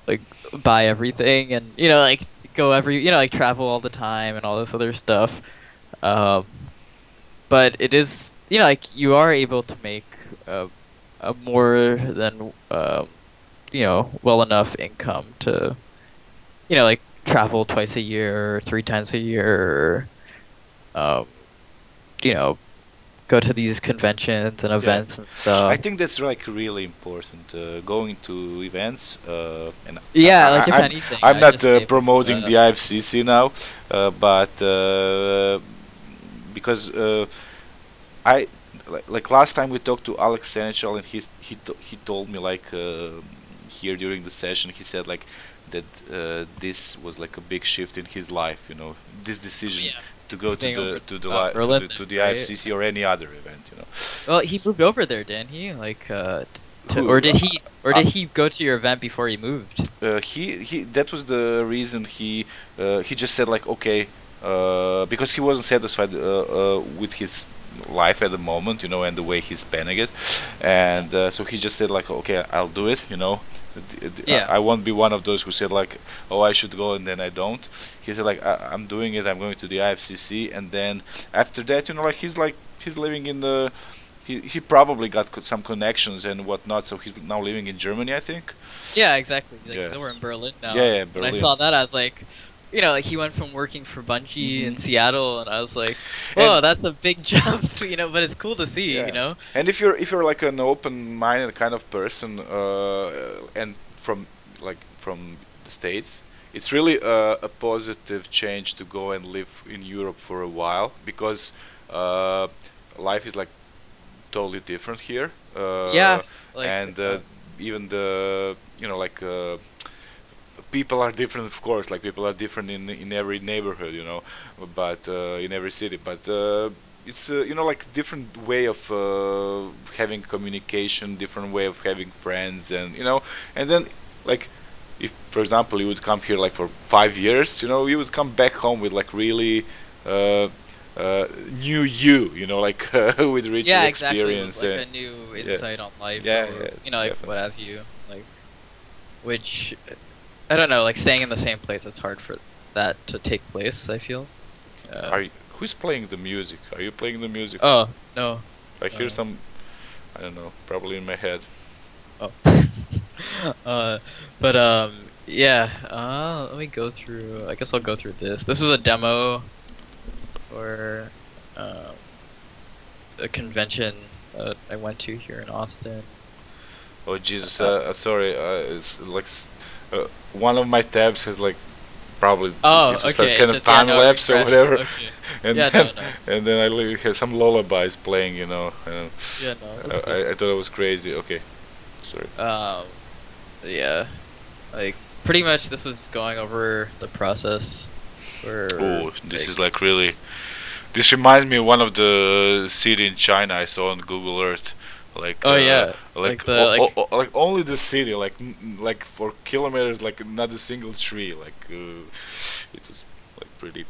like buy everything and like go like travel all the time and all this other stuff. Um, but it is like you are able to make a more than well enough income to like travel twice a year or 3 times a year, or you know go to these conventions and Yeah. events and I stuff. think that's like really important. Going to events, and Yeah, like if I'm anything, I'm I not just save up for promoting that. the IFCC now, but because I like last time we talked to Alex Senechal and he told me like here during the session he said like that this was like a big shift in his life. You know, this decision Yeah, to go moving over to Berlin then, the right? IFCC or any other event. You know. Well, he moved over there, didn't he? Like, or Who? did he go to your event before he moved? He that was the reason he just said like okay because he wasn't satisfied with his life at the moment, you know, and the way he's spending it, and so he just said like okay, I'll do it, you know. Yeah. I won't be one of those who said like oh I should go and then I don't. He said I'm doing it, I'm going to the IFCC, and then after that, you know, like he's living in the he probably got some connections and whatnot, so he's now living in Germany, I think. Yeah, exactly. Like, Yeah. so we're in Berlin now. Yeah, And yeah, when I Berlin. saw that, I was like, like he went from working for Bungie in Hmm. Seattle, and I was like, And whoa, that's a big jump, but it's cool to see, yeah, and if you're like an open-minded kind of person, and from the States, it's really a positive change to go and live in Europe for a while because uh, life is like totally different here, Yeah, like, and even the you know like people are different, of course. Like people are different in every neighborhood, you know, but in every city. But it's like different way of having communication, different way of having friends, and and then like if for example you would come here like for 5 years, you would come back home with like really uh, new like with richer Yeah, exactly. experience. With like a new insight on life, Yeah, or yeah, like definitely. what have you, like which I don't know, like staying in the same place. It's hard for that to take place. I feel. Who's playing the music? Are you playing the music? Oh no. I hear some, I don't know, probably in my head. Oh. uh, but yeah. Let me go through. I guess I'll go through this. This was a demo for a convention I went to here in Austin. Oh Jesus, sorry. It's like one of my tabs has like probably Oh, it's just okay. like kind of Just, yeah, time no, lapse or refresh. whatever, Okay. and Yeah, then no, no. and then I literally had some lullabies playing. And Yeah, no. That's cool. I thought it was crazy. Okay, sorry. Yeah, like pretty much this was going over the process for. Oh, this is like really. This reminds me of one of the city in China I saw on Google Earth. Like Oh yeah, like like the like. like only the city, like for kilometers, like not a single tree. Like it was like pretty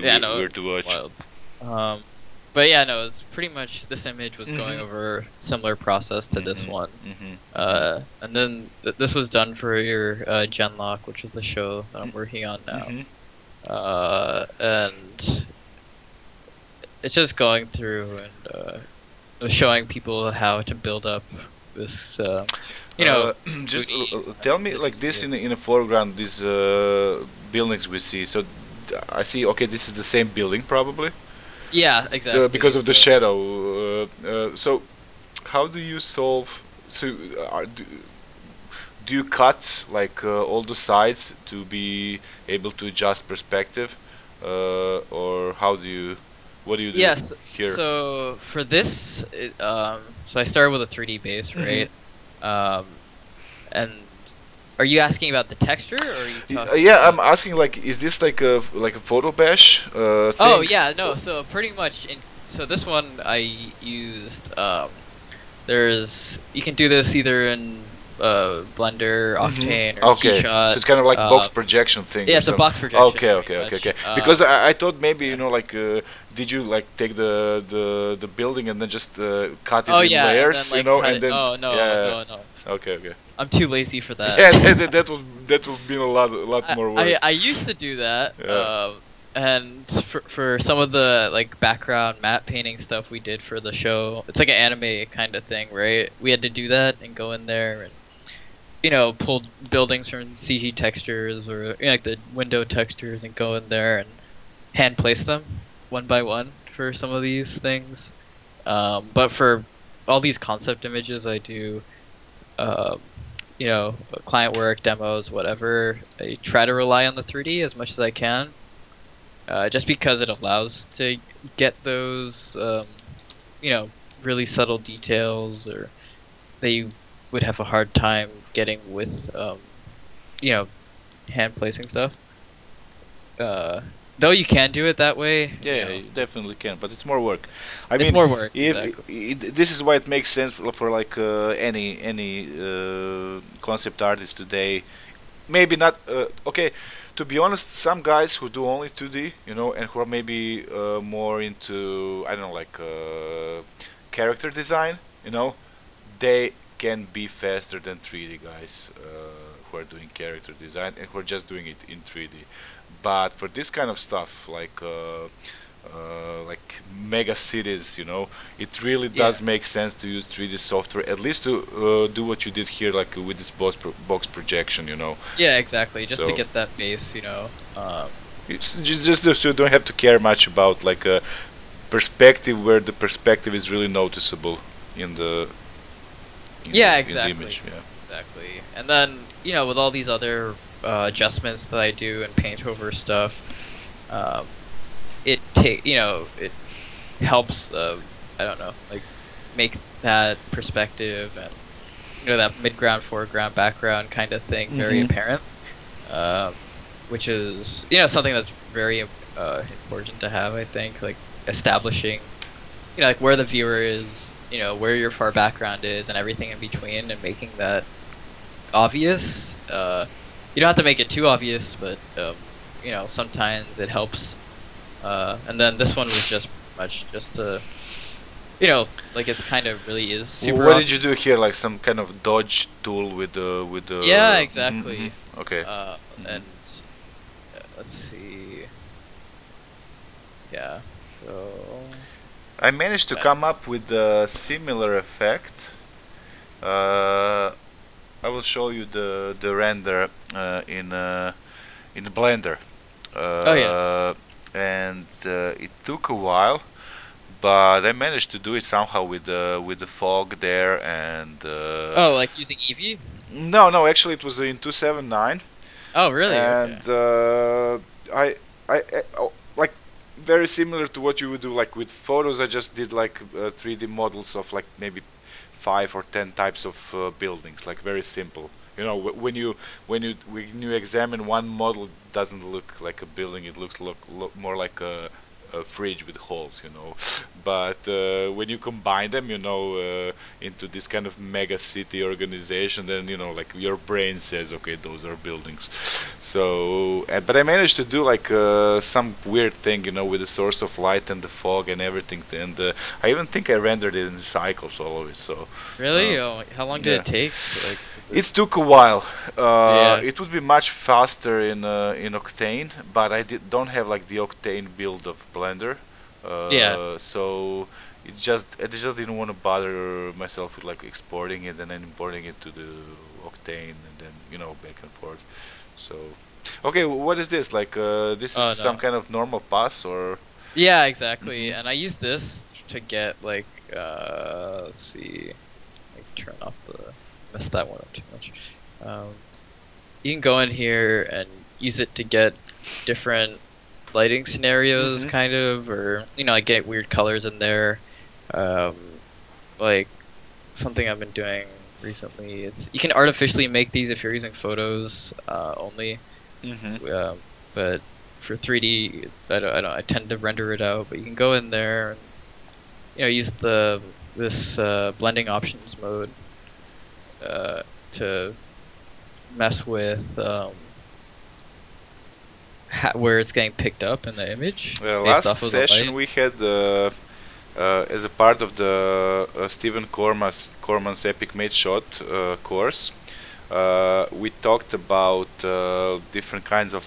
Yeah, no, weird to watch. wild. But yeah, no, it's pretty much this image was going over similar process to this one. And then this was done for your Genlock, which is the show that I'm working on now. And it's just going through and showing people how to build up this, Just 2D tell me like this scale. in the foreground, these buildings we see. So I see. Okay, this is the same building probably. Yeah, exactly. Because of the so- shadow. So, how do you solve? So, do you cut like all the sides to be able to adjust perspective, or how do you? What do you do Yes. here? So for this, so I started with a 3D base, right? And are you asking about the texture, or are you talking? Yeah, I'm asking like, is this like a photo bash thing? Oh yeah, no. So pretty much, so this one I used. You can do this either in Blender, Octane, or Okay, Keyshot. so it's kind of like box um, projection thing. Yeah, or it's a something. box projection. Okay, pretty okay, much. okay. Because I thought maybe yeah. like, did you like take the building and then just cut it Oh in and layers, then, like, cut and it. then Oh no, yeah. no. Okay. I'm too lazy for that. Yeah, that would be a lot more work. I used to do that, Yeah. and for some of the like background matte painting stuff we did for the show, it's like an anime kind of thing, right? We had to do that and go in there and pull buildings from CG textures or like the window textures and go in there and hand place them one by one for some of these things. But for all these concept images, I do. Client work, demos, whatever. I try to rely on the 3D as much as I can, just because it allows to get those, really subtle details or that you would have a hard time getting with, hand placing stuff. Though you can do it that way. Yeah, you definitely can, but it's more work. I It's mean, more work, if exactly. this is why it makes sense for like any concept artist today. Maybe not. Okay, to be honest, some guys who do only 2D, and who are maybe more into, I don't know, like character design, they can be faster than 3D guys who are doing character design and who are just doing it in 3D. But for this kind of stuff, like mega cities, it really does make sense to use 3D software, at least to do what you did here, like with this box projection, Yeah, exactly. Just to So- get that base, It's just so you don't have to care much about like a perspective where the perspective is really noticeable in the Yeah, in exactly. the image. Yeah. Exactly. And then, with all these other adjustments that I do and paint over stuff, it helps, I don't know, like make that perspective and that midground, foreground, background kind of thing very apparent, which is something that's very important to have, I think, like establishing like where the viewer is, where your far background is, and everything in between, and making that obvious. You don't have to make it too obvious, but sometimes it helps. And then this one was just pretty much just to, like it kind of really is super. What obvious. did you do here? Like some kind of dodge tool with the. Yeah, exactly. Mm-hmm. Okay. And let's see. Yeah. So. I managed to come up with a similar effect. I will show you the render in Blender. Oh yeah. And it took a while, but I managed to do it somehow with the fog there and. Oh, like using Eevee? No, actually it was in 279. Oh really? And Okay. like very similar to what you would do like with photos. I just did like 3D models of like maybe 5 or 10 types of buildings, like very simple. When you examine one model, it doesn't look like a building. It looks more like a fridge with holes. But when you combine them, into this kind of mega city organization, then like your brain says, okay, those are buildings. So, but I managed to do like some weird thing, with the source of light and the fog and everything, and I even think I rendered it in cycles, all of it. So. Really? How long did it take? Like, it took a while. Yeah. It would be much faster in Octane, but I don't have like the Octane build of Blender. Yeah. So I just didn't want to bother myself with like exporting it and then importing it to the Octane and then back and forth. So okay, what is this? Like this is some kind of normal pass or? Yeah, exactly. And I use this to get like let's see, like turn off the. Messed that one up too much. You can go in here and use it to get different lighting scenarios, kind of, or like get weird colors in there. Like something I've been doing recently. You can artificially make these if you're using photos only. But for 3D, I tend to render it out. But you can go in there and use this blending options mode. To mess with where it's getting picked up in the image. Last session we had as a part of the Stephen Corman's Epic Mate Shot course. We talked about different kinds of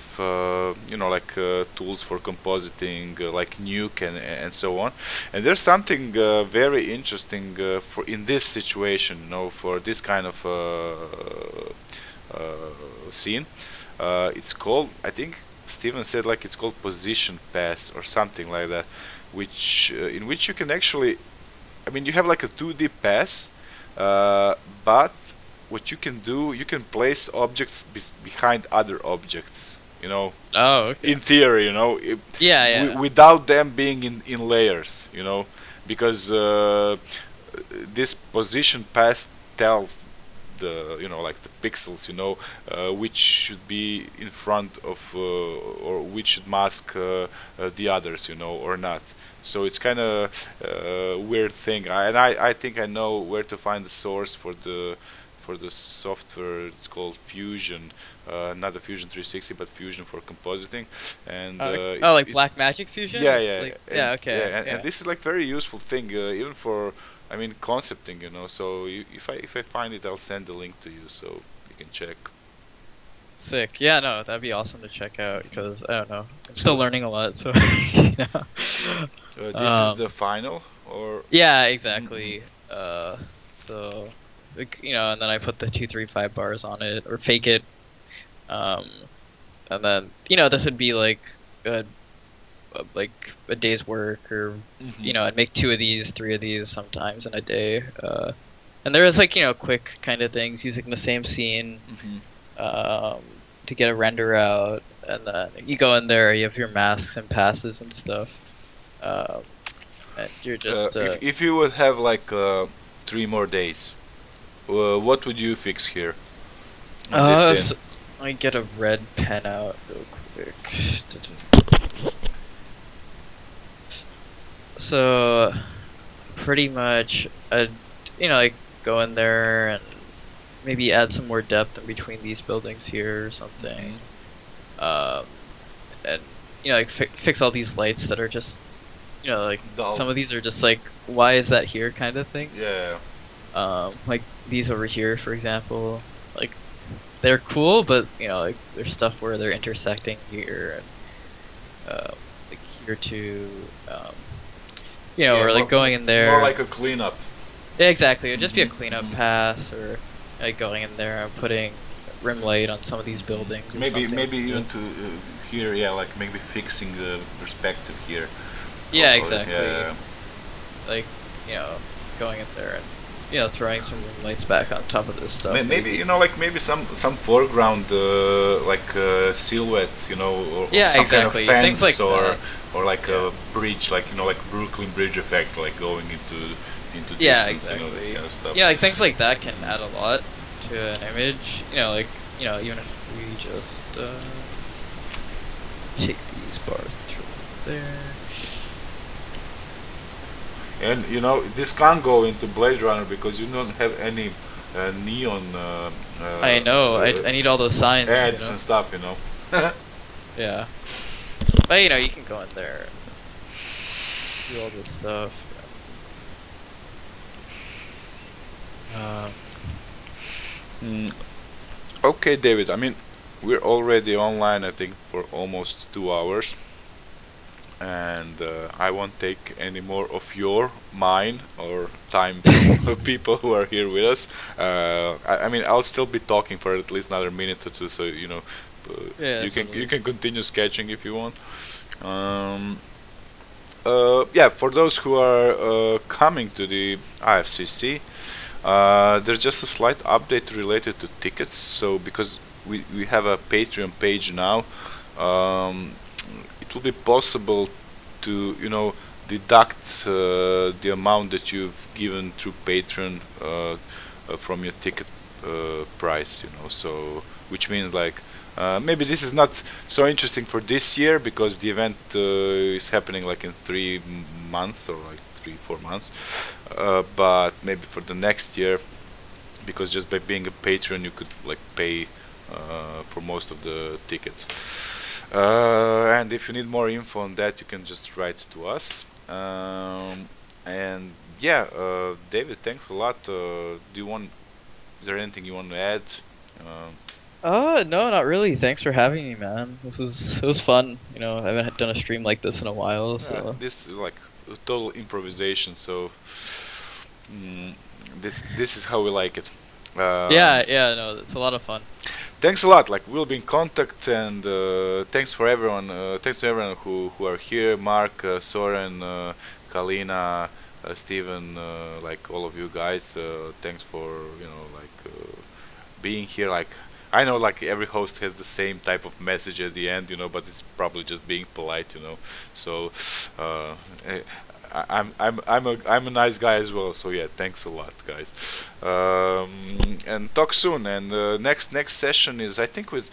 tools for compositing, like Nuke and so on. And there's something very interesting for in this situation, for this kind of scene. It's called, I think Steven said, like it's called position pass or something like that, which in which you can actually, you have like a 2D pass, but what you can do, you can place objects behind other objects, Oh, okay. in theory, without them being in layers, because this position pass tells the, like the pixels, which should be in front of, or which should mask the others, or not. So it's kind of a weird thing, and I think I know where to find the source for the software. It's called Fusion, not the Fusion 360, but Fusion for compositing. And like Blackmagic Fusion. Yeah, okay. And this is like very useful thing, even for concepting. So if I find it, I'll send the link to you so you can check. Sick. Yeah, no, that'd be awesome to check out because I don't know, I'm still learning a lot. So. This is the final, or? Yeah, exactly. So. And then I put the 2-3-5 bars on it, or fake it, and then this would be like a day's work, or I'd make 2 of these, 3 of these sometimes in a day, and there is like quick kind of things using the same scene to get a render out, and then you go in there, you have your masks and passes and stuff, and you're just if you would have like 3 more days. What would you fix here? So let me get a red pen out real quick. So pretty much, like go in there and maybe add some more depth in between these buildings here or something. And like fix all these lights that are just, like Dull. some of these are just like, why is that here kind of thing. Yeah. Like these over here, for example, like they're cool, but like there's stuff where they're intersecting here, and like here too, or like going in there. More like a cleanup. Yeah, exactly. It'd just be a cleanup pass, or like going in there and putting rim light on some of these buildings. Or Maybe something. even to here, yeah, like maybe fixing the perspective here. Yeah, Properly. exactly. Yeah. Like going in there and throwing some rim lights back on top of this stuff. Maybe like maybe some foreground silhouette, or Yeah, some exactly. kind of fence, Things like or that. or like a bridge, like like Brooklyn Bridge effect, like going into Yeah, distance, exactly. that kind of stuff. Yeah, like things like that can add a lot to an image. Like even if we just take these bars and throw them there. And this can't go into Blade Runner because you don't have any neon. I know. I need all those signs. Ads and stuff, Yeah. But you can go in there and do all this stuff. Okay, David. I mean, we're already online, I think, for almost 2 hours, and I won't take any more of mine, or time of people who are here with us. I mean, I'll still be talking for at least another minute or two, so Yeah, you can continue sketching if you want. Yeah, for those who are coming to the IFCC, there's just a slight update related to tickets. So because we have a Patreon page now, it will be possible to deduct the amount that you've given through Patreon from your ticket price. So which means like maybe this is not so interesting for this year because the event is happening like in 3 months or like 3-4 months, but maybe for the next year, because just by being a patron you could like pay for most of the tickets. And if you need more info on that, you can just write to us. And yeah, David, thanks a lot. Is there anything you want to add? No, not really. Thanks for having me, man. It was fun. I haven't done a stream like this in a while, so. This is like a total improvisation, so this is how we like it. Yeah, no, it's a lot of fun. Thanks a lot. Like, we'll be in contact, and thanks for everyone. Thanks to everyone who are here. Mark, Soren, Kalina, Steven, like all of you guys. Thanks for being here. Like, I know like every host has the same type of message at the end, but it's probably just being polite, So I'm a nice guy as well. So yeah, thanks a lot, guys. And talk soon. And next session is, I think, with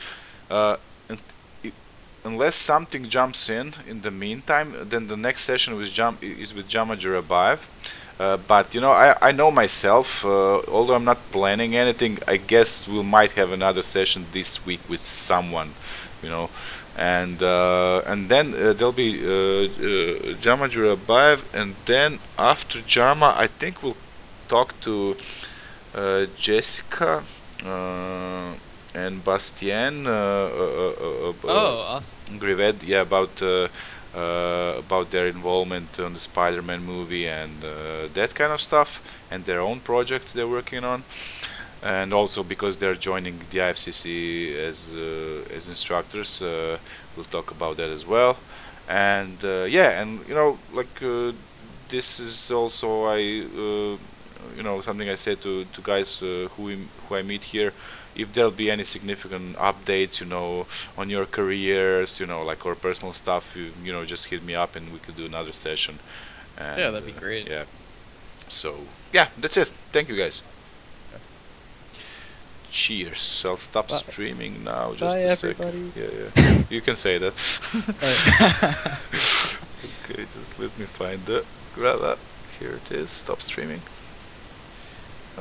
unless something jumps in the meantime, then the next session is with Jama Jurabayev. But I know myself, although I'm not planning anything, I guess we might have another session this week with someone, and then there'll be Jama Jurabayev, and then after Jama, I think we'll talk to Jessica and Bastien. Awesome. Grivet, yeah, about their involvement on the Spider-Man movie and that kind of stuff, and their own projects they're working on, and also because they're joining the IFCC as instructors, we'll talk about that as well. And yeah, and this is also something I said to guys who I meet here. If there'll be any significant updates, on your careers, like or personal stuff, just hit me up and we could do another session. And, yeah, that'd be great. Yeah. So yeah, that's it. Thank you, guys. Yeah. Cheers. I'll stop streaming now. Just Bye, a everybody. second. Yeah. You can say that. Okay, just let me find the grab. Here it is. Stop streaming.